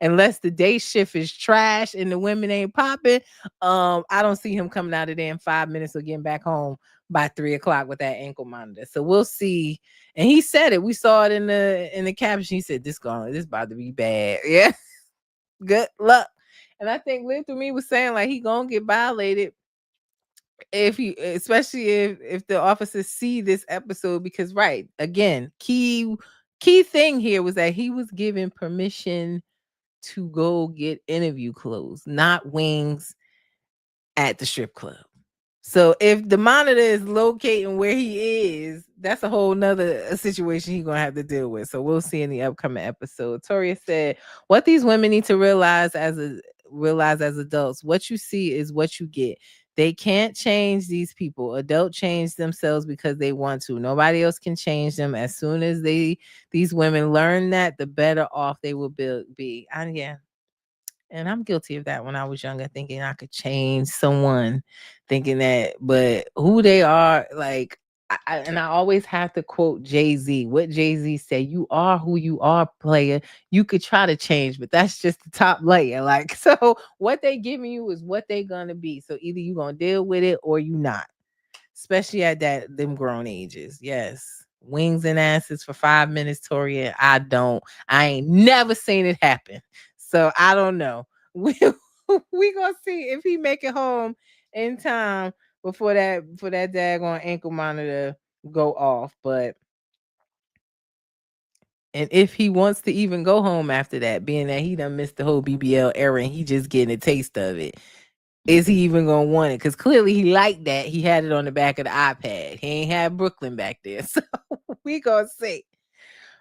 Unless the day shift is trash and the women ain't popping, I don't see him coming out of there in 5 minutes or getting back home by 3 o'clock with that ankle monitor. So we'll see. And he said it. We saw it in the caption. He said, this about to be bad. Yeah. Good luck. And I think Live Through Me was saying like he gonna get violated especially if the officers see this episode, because right, again, key thing here was that he was given permission to go get interview clothes, not wings at the strip club. So if the monitor is locating where he is, that's a whole nother situation he's gonna have to deal with. So we'll see in the upcoming episode. Toria said, what these women need to realize as adults, what you see is what you get. They can't change these people. Adults change themselves because they want to. Nobody else can change them. As soon as these women learn that, the better off they will be. Yeah. And I'm guilty of that when I was younger, thinking I could change someone, thinking that, but who they are, like, I always have to quote Jay-Z. What Jay-Z say, you are who you are, player. You could try to change, but that's just the top layer. Like, so what they giving you is what they gonna be. So either you gonna deal with it or you not, especially at them grown ages. Yes. Wings and asses for 5 minutes, Toria. I ain't never seen it happen. So I don't know. We gonna see if he make it home in time before that daggone ankle monitor go off. And if he wants to even go home after that, being that he done missed the whole BBL era and he just getting a taste of it, is he even gonna want it? Because clearly he liked that. He had it on the back of the iPad. He ain't had Brooklyn back there. So we gonna see.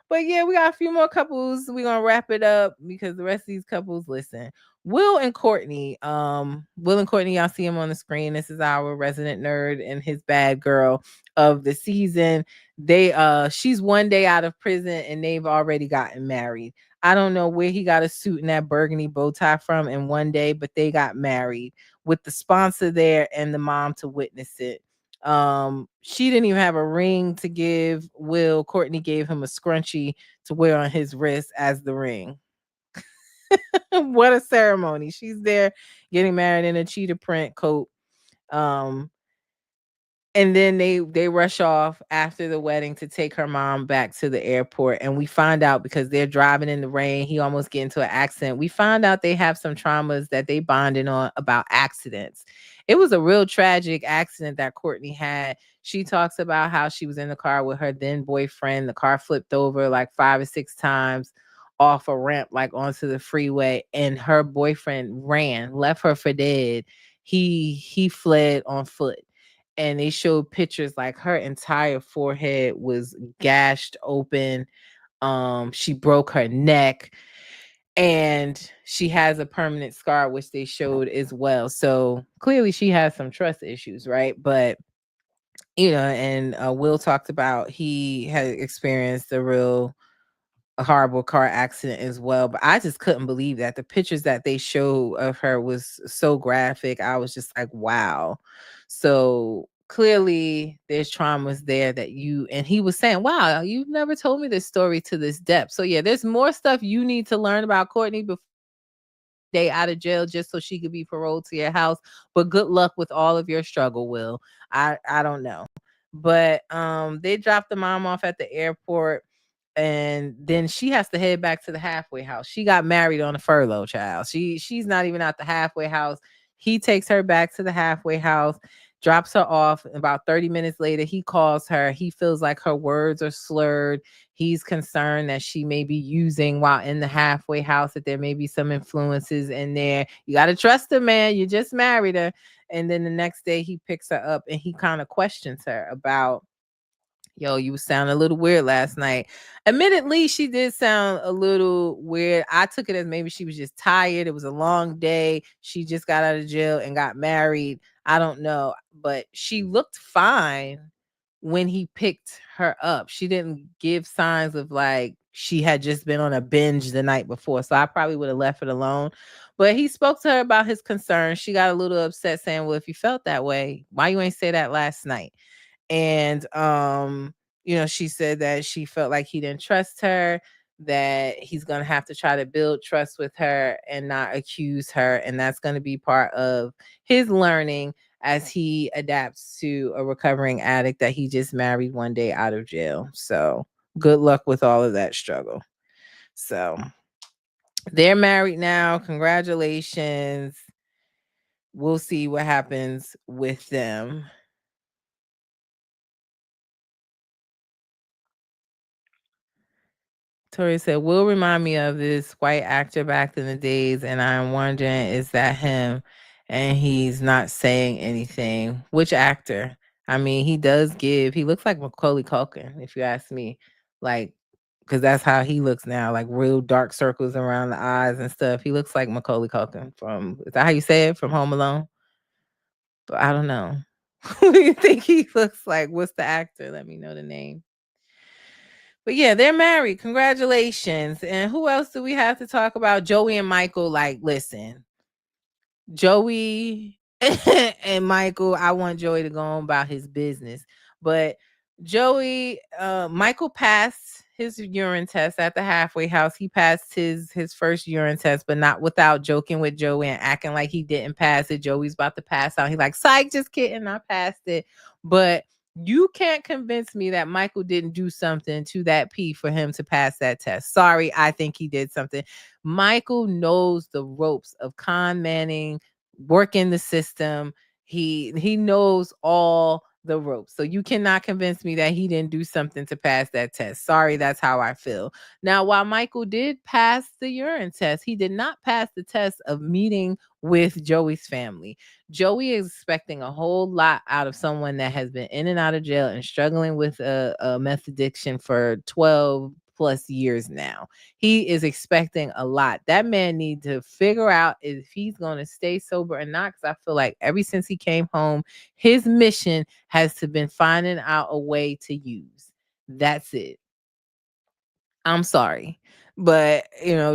But yeah, we got a few more couples. We're gonna wrap it up because the rest of these couples, listen. Will and Courtney, y'all see him on the screen. This is our resident nerd and his bad girl of the season. She's one day out of prison and they've already gotten married. I don't know where he got a suit and that burgundy bow tie from in one day, but they got married with the sponsor there and the mom to witness it. She didn't even have a ring to give Will. Courtney gave him a scrunchie to wear on his wrist as the ring. What a ceremony. She's there getting married in a cheetah print coat. And then they rush off after the wedding to take her mom back to the airport. And we find out, because they're driving in the rain, he almost get into an accident. We find out they have some traumas that they bonded on about accidents. It was a real tragic accident that Courtney had. She talks about how she was in the car with her then boyfriend. The car flipped over like 5 or 6 times off a ramp, like onto the freeway. And her boyfriend left her for dead. He fled on foot. And they showed pictures like her entire forehead was gashed open. She broke her neck and she has a permanent scar, which they showed as well. So clearly she has some trust issues, right? But, and Will talked about he had experienced a real horrible car accident as well. But I just couldn't believe that the pictures that they showed of her was so graphic. I was just like, wow. So clearly there's traumas there that and he was saying, wow, you've never told me this story to this depth. So yeah, there's more stuff you need to learn about Courtney before day out of jail just so she could be paroled to your house. But good luck with all of your struggle, Will. I don't know. But they dropped the mom off at the airport, and then she has to head back to the halfway house. She got married on a furlough, child. She's not even at the halfway house. He takes her back to the halfway house, drops her off. About 30 minutes later, he calls her. He feels like her words are slurred. He's concerned that she may be using while in the halfway house, that there may be some influences in there. You got to trust her, man. You just married her. And then the next day he picks her up and he kind of questions her about, yo, you sound a little weird last night. Admittedly, she did sound a little weird. I took it as maybe she was just tired. It was a long day. She just got out of jail and got married. I don't know. But she looked fine when he picked her up. She didn't give signs of like she had just been on a binge the night before. So I probably would have left it alone. But he spoke to her about his concerns. She got a little upset saying, well, if you felt that way, why you ain't say that last night? And she said that she felt like he didn't trust her, that he's going to have to try to build trust with her and not accuse her, and that's going to be part of his learning as he adapts to a recovering addict that he just married one day out of jail. So good luck with all of that struggle. So they're married now. Congratulations. We'll see what happens with them. Tori said, Will remind me of this white actor back in the days, and I'm wondering, is that him? And he's not saying anything. Which actor? I mean, he looks like Macaulay Culkin, if you ask me. Like, because that's how he looks now, like real dark circles around the eyes and stuff. He looks like Macaulay Culkin is that how you say it, from Home Alone? But I don't know. Who do you think he looks like? What's the actor? Let me know the name. But yeah, they're married. Congratulations. And who else do we have to talk about? Joey and Michael. Like, listen, Joey and Michael, I want Joey to go on about his business. But Michael passed his urine test at the halfway house. He passed his first urine test, but not without joking with Joey and acting like he didn't pass it. Joey's about to pass out. He's like, psych, just kidding. I passed it. But you can't convince me that Michael didn't do something to that P for him to pass that test. Sorry, I think he did something. Michael knows the ropes of con manning, working the system. He knows all the ropes. So you cannot convince me that he didn't do something to pass that test. Sorry, that's how I feel. Now, while Michael did pass the urine test, he did not pass the test of meeting with Joey's family. Joey is expecting a whole lot out of someone that has been in and out of jail and struggling with a meth addiction for 12 plus years now. He is expecting a lot. That man needs to figure out if he's going to stay sober or not, because I feel like ever since he came home, his mission has to been finding out a way to use. That's it. I'm sorry. But,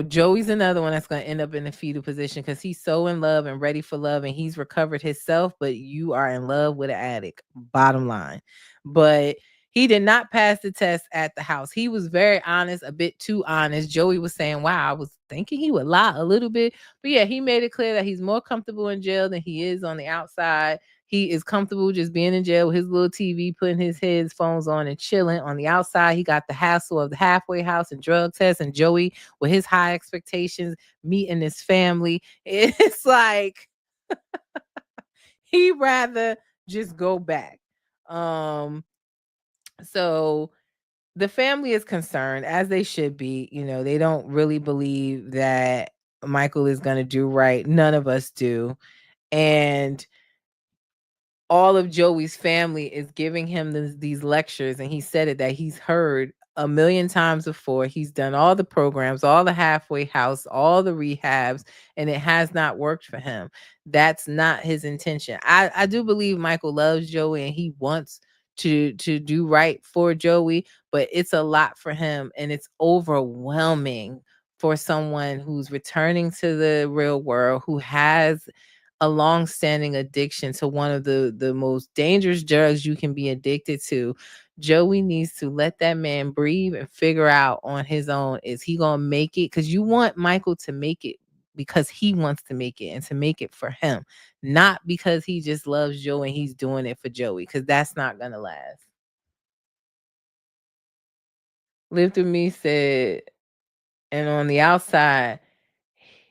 Joey's another one that's going to end up in the fetal position because he's so in love and ready for love and he's recovered himself, but you are in love with an addict, bottom line. But he did not pass the test at the house. He was very honest, a bit too honest. Joey was saying, wow, I was thinking he would lie a little bit. But yeah, he made it clear that he's more comfortable in jail than he is on the outside. He is comfortable just being in jail with his little TV, putting his headphones on and chilling. On the outside, he got the hassle of the halfway house and drug tests, and Joey with his high expectations, meeting his family. It's like he'd rather just go back. So the family is concerned, as they should be. They don't really believe that Michael is going to do right. None of us do. And all of Joey's family is giving him these lectures, and he said it that he's heard a million times before. He's done all the programs, all the halfway house, all the rehabs, and it has not worked for him. That's not his intention. I do believe Michael loves Joey and he wants to do right for Joey, but it's a lot for him and it's overwhelming for someone who's returning to the real world, who has a long-standing addiction to one of the most dangerous drugs you can be addicted to. Joey needs to let that man breathe and figure out on his own, is he gonna make it? Because you want Michael to make it because he wants to make it and to make it for him, not because he just loves Joey and he's doing it for Joey, because that's not gonna last. Live Through Me said, and on the outside,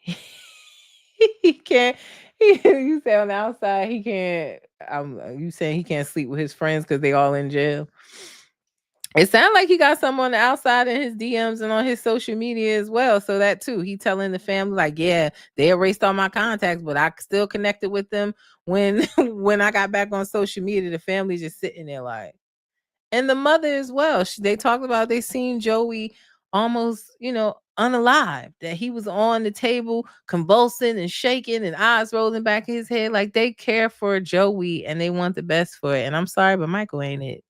he can't. You say on the outside he can't. You saying he can't sleep with his friends because they all in jail? It sounds like he got some on the outside in his DMs and on his social media as well. So that too, he telling the family like, yeah, they erased all my contacts, but I still connected with them when when I got back on social media. The family just sitting there like, and the mother as well. They talked about they seen Joey almost, unalive, that he was on the table convulsing and shaking and eyes rolling back in his head. Like, they care for Joey and they want the best for it. And I'm sorry, but Michael ain't it.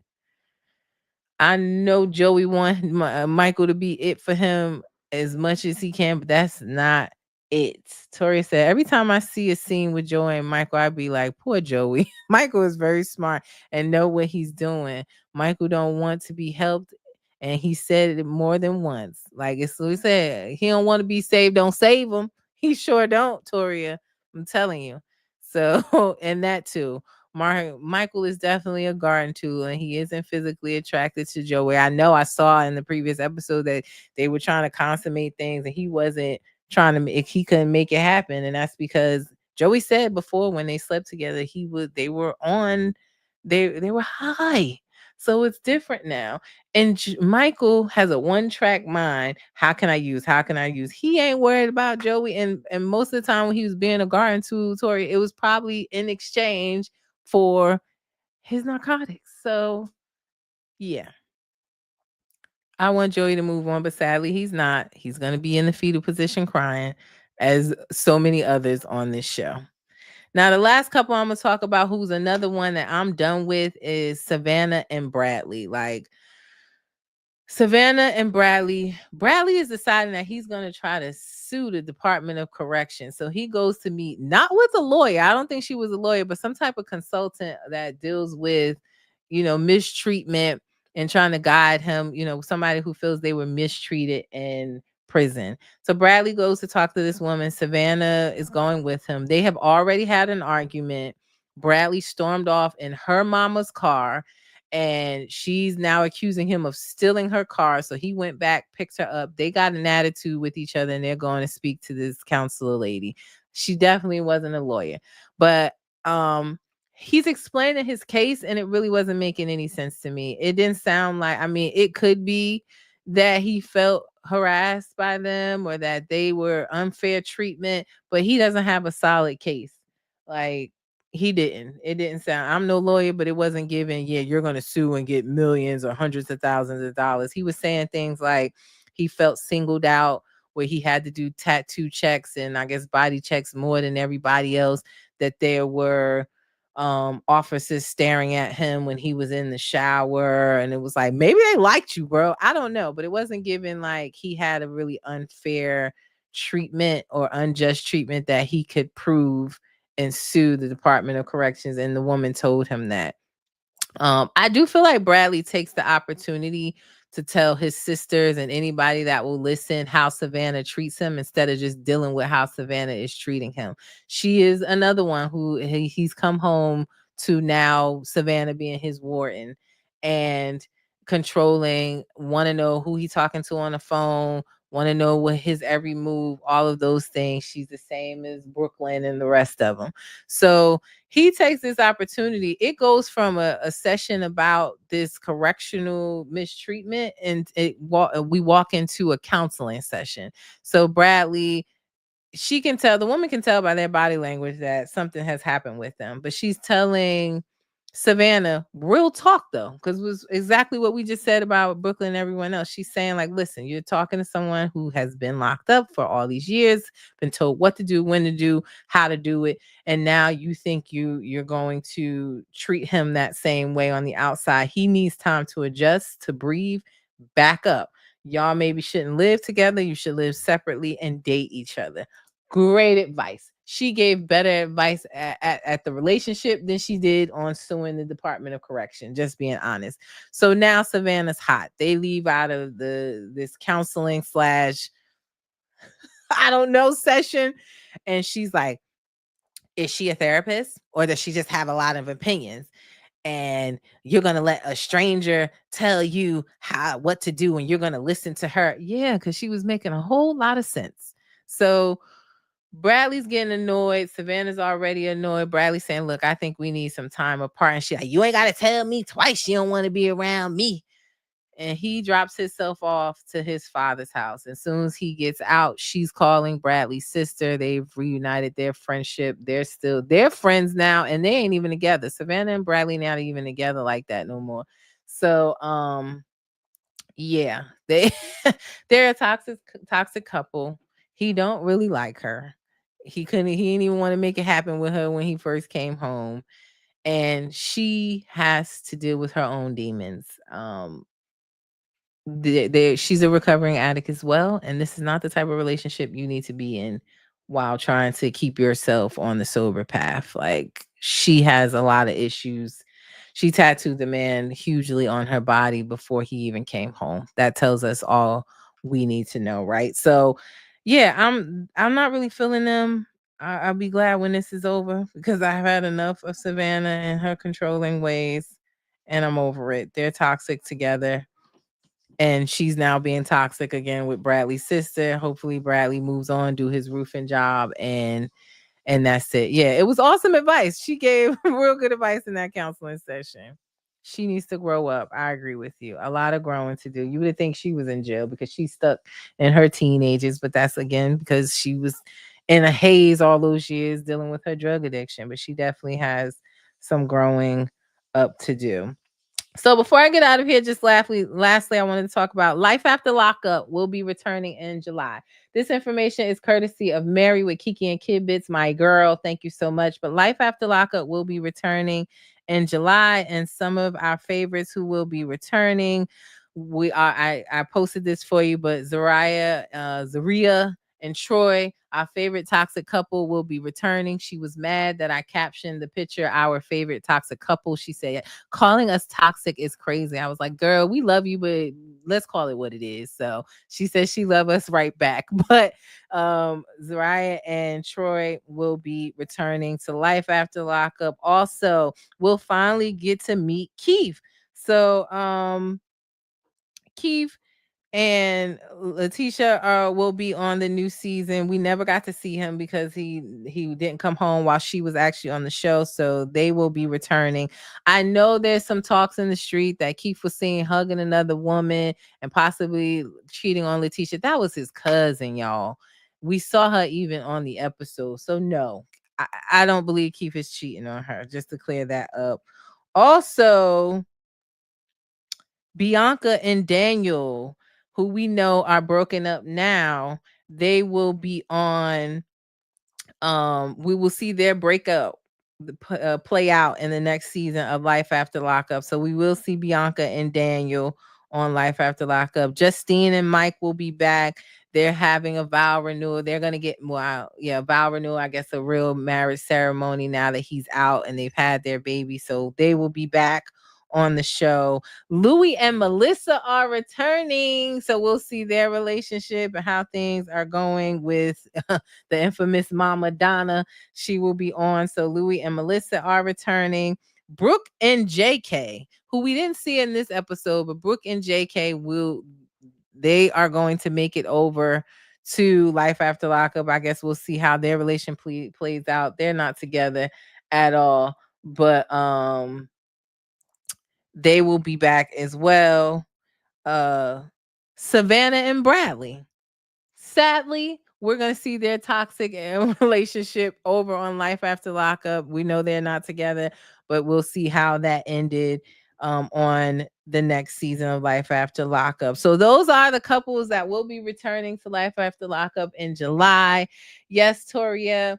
I know Joey want Michael to be it for him as much as he can, but that's not it. Tori said, every time I see a scene with Joey and Michael, I'd be like, poor Joey. Michael is very smart and know what he's doing. Michael don't want to be helped. And he said it more than once. Like, it's what he said. He don't want to be saved. Don't save him. He sure don't, Toria. I'm telling you. So, and that too. Michael is definitely a garden tool, and he isn't physically attracted to Joey. I know I saw in the previous episode that they were trying to consummate things, and he wasn't trying to make, he couldn't make it happen, and that's because Joey said before when they slept together, they were on, they were high. So it's different now. And Michael has a one-track mind. How can I use? How can I use? He ain't worried about Joey. And most of the time when he was being a garden tool, Tori, it was probably in exchange for his narcotics. So yeah, I want Joey to move on, but sadly he's not. He's going to be in the fetal position crying, as so many others on this show. Now, the last couple I'm going to talk about, who's another one that I'm done with, is Savannah and Bradley. Like, Savannah and Bradley is deciding that he's going to try to sue the Department of Corrections. So he goes to meet, not with a lawyer. I don't think she was a lawyer, but some type of consultant that deals with, mistreatment and trying to guide him, somebody who feels they were mistreated in prison. So Bradley goes to talk to this woman. Savannah is going with him. They have already had an argument. Bradley stormed off in her mama's car, and she's now accusing him of stealing her car. So he went back, picked her up. They got an attitude with each other, and they're going to speak to this counselor lady. She definitely wasn't a lawyer, but he's explaining his case, and it really wasn't making any sense to me. It didn't sound like, I mean, it could be that he felt harassed by them or that they were unfair treatment, but he doesn't have a solid case. Like, he didn't. It didn't sound, I'm no lawyer, but it wasn't given, yeah, you're going to sue and get millions or hundreds of thousands of dollars. He was saying things like he felt singled out, where he had to do tattoo checks and I guess body checks more than everybody else, that there were officers staring at him when he was in the shower, and it was like, maybe they liked you, bro. I don't know, but it wasn't given like he had a really unfair treatment or unjust treatment that he could prove and sue the Department of Corrections, and the woman told him that. I do feel like Bradley takes the opportunity to tell his sisters and anybody that will listen how Savannah treats him, instead of just dealing with how Savannah is treating him. She is another one who he's come home to now, Savannah being his warden and controlling, want to know who he's talking to on the phone, want to know what his every move, all of those things. She's the same as Brooklyn and the rest of them. So he takes this opportunity. It goes from a session about this correctional mistreatment, and we walk into a counseling session. So Bradley, the woman can tell by their body language that something has happened with them, but she's telling Savannah real talk though, because it was exactly what we just said about Brooklyn and everyone else. She's saying like, listen, you're talking to someone who has been locked up for all these years, been told what to do, when to do, how to do it, and now you think you're going to treat him that same way on the outside. He needs time to adjust, to breathe, back up. Y'all maybe shouldn't live together. You should live separately and date each other. Great advice. She gave better advice at the relationship than she did on suing the Department of Correction, just being honest. So now Savannah's hot. They leave out of this counseling slash I don't know session. And she's like, is she a therapist or does she just have a lot of opinions? And you're gonna let a stranger tell you what to do and you're gonna listen to her. Yeah, because she was making a whole lot of sense. So Bradley's getting annoyed. Savannah's already annoyed. Bradley's saying, look, I think we need some time apart. And she's like, you ain't gotta tell me twice you don't want to be around me. And he drops himself off to his father's house. As soon as he gets out, she's calling Bradley's sister. They've reunited their friendship. They're friends now, and they ain't even together. Savannah and Bradley not even together like that no more. So yeah, they're a toxic couple. He don't really like her. He didn't even want to make it happen with her when he first came home. And she has to deal with her own demons. She's a recovering addict as well, and this is not the type of relationship you need to be in while trying to keep yourself on the sober path. Like, she has a lot of issues. She tattooed the man hugely on her body before he even came home. That tells us all we need to know, right? So yeah, I'm not really feeling them. I'll be glad when this is over because I've had enough of Savannah and her controlling ways, and I'm over it. They're toxic together. And she's now being toxic again with Bradley's sister. Hopefully Bradley moves on, do his roofing job, and that's it. Yeah, it was awesome advice. She gave real good advice in that counseling session. She needs to grow up. I agree with you. A lot of growing to do. You would think she was in jail because she's stuck in her teenagers, but that's again because she was in a haze all those years dealing with her drug addiction. But she definitely has some growing up to do. So before I get out of here, just lastly, I wanted to talk about Life After Lockup will be returning in July. This information is courtesy of Mary with Kiki and Kidbits, my girl. Thank you so much. But Life After Lockup will be returning in July, and some of our favorites who will be returning, I posted this for you, but Zaria and Troy, our favorite toxic couple, will be returning. She was mad that I captioned the picture, our favorite toxic couple. She said, calling us toxic is crazy. I was like, girl, we love you, but let's call it what it is. So she says she love us right back. But Zaria and Troy will be returning to Life After Lockup. Also, we'll finally get to meet Keith. So Keith and Letitia will be on the new season. We never got to see him because he didn't come home while she was actually on the show. So they will be returning. I know there's some talks in the street that Keith was seen hugging another woman and possibly cheating on Letitia. That was his cousin, y'all. We saw her even on the episode. So no, I don't believe Keith is cheating on her, just to clear that up. Also, Bianca and Daniel, who we know are broken up now, they will be on. We will see their breakup play out in the next season of Life After Lockup. So we will see Bianca and Daniel on Life After Lockup. Justine and Mike will be back. They're having a vow renewal. They're gonna get vow renewal. I guess a real marriage ceremony now that he's out and they've had their baby. So they will be back on the show. Louis and Melissa are returning. So we'll see their relationship and how things are going with the infamous Mama Donna. She will be on. So Louis and Melissa are returning. Brooke and JK, who we didn't see in this episode, but Brooke and JK they are going to make it over to Life After Lockup. I guess we'll see how their relation plays out. They're not together at all, but they will be back as well. Savannah and Bradley. Sadly, we're going to see their toxic relationship over on Life After Lockup. We know they're not together, but we'll see how that ended on the next season of Life After Lockup. So those are the couples that will be returning to Life After Lockup in July. Yes, Toria.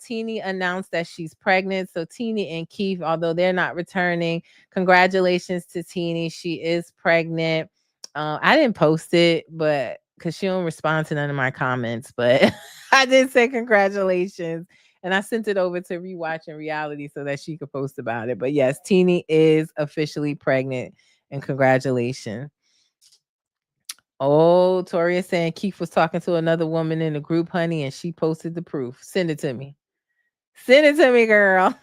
Teenie announced that she's pregnant. So Teenie and Keith, although they're not returning, congratulations to Teenie. She is pregnant. I didn't post it, but because she don't respond to none of my comments, but I did say congratulations. And I sent it over to Rewatching Reality so that she could post about it. But yes, Teeny is officially pregnant. And congratulations. Oh, Tori is saying Keith was talking to another woman in the group, honey, and she posted the proof. Send it to me. Send it to me, girl.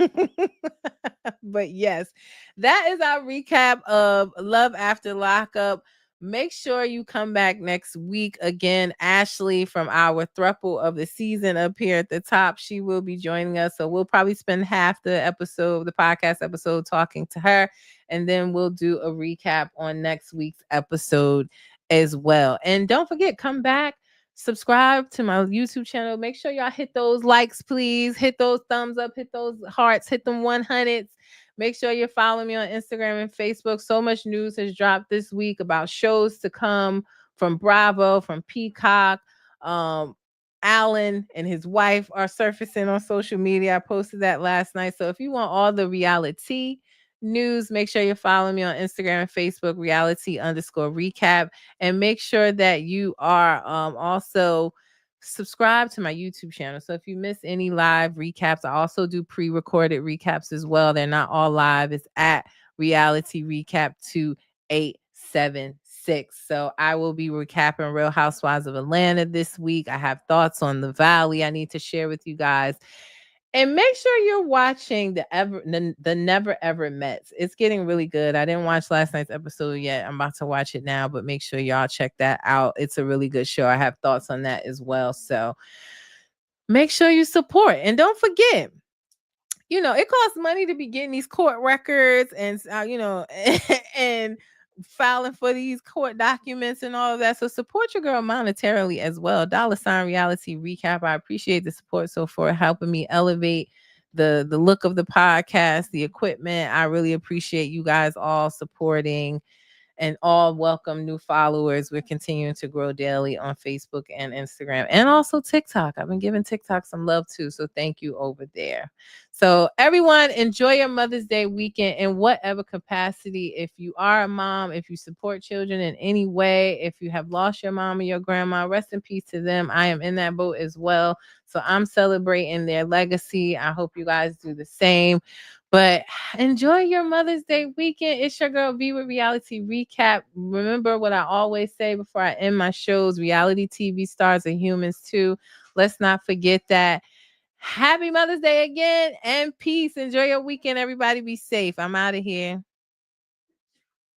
But yes, that is our recap of Love After Lockup. Make sure you come back next week. Again, Ashley from our throuple of the season up here at the top. She will be joining us. So we'll probably spend half the episode, the podcast episode, talking to her. And then we'll do a recap on next week's episode as well. And don't forget, come back. Subscribe to my YouTube channel. Make sure y'all hit those likes, please. Hit those thumbs up, hit those hearts, hit them 100s. Make sure you're following me on Instagram and Facebook. So much news has dropped this week about shows to come from Bravo, from Peacock. Alan and his wife are surfacing on social media. I posted that last night. So if you want all the reality news, make sure you're following me on Instagram and Facebook, reality_recap. And make sure that you are also subscribe to my YouTube channel. So if you miss any live recaps, I also do pre-recorded recaps as well. They're not all live. It's at Reality Recap 2876. So I will be recapping Real Housewives of Atlanta this week. I have thoughts on the Valley I need to share with you guys. And make sure you're watching the Never Ever Mets. It's getting really good. I didn't watch last night's episode yet. I'm about to watch it now, but make sure y'all check that out. It's a really good show. I have thoughts on that as well. So make sure you support. And don't forget, it costs money to be getting these court records and, and filing for these court documents and all of that. So support your girl monetarily as well. $ Reality Recap. I appreciate the support so far, helping me elevate the look of the podcast, the equipment. I really appreciate you guys all supporting. And all welcome new followers. We're continuing to grow daily on Facebook and Instagram and also TikTok. I've been giving TikTok some love too. So thank you over there. So everyone, enjoy your Mother's Day weekend in whatever capacity. If you are a mom, if you support children in any way, if you have lost your mom or your grandma, rest in peace to them. I am in that boat as well. So I'm celebrating their legacy. I hope you guys do the same. But enjoy your Mother's Day weekend. It's your girl V with Reality Recap. Remember what I always say before I end my shows, reality TV stars are humans too. Let's not forget that. Happy Mother's Day again and peace. Enjoy your weekend, everybody. Be safe. I'm out of here.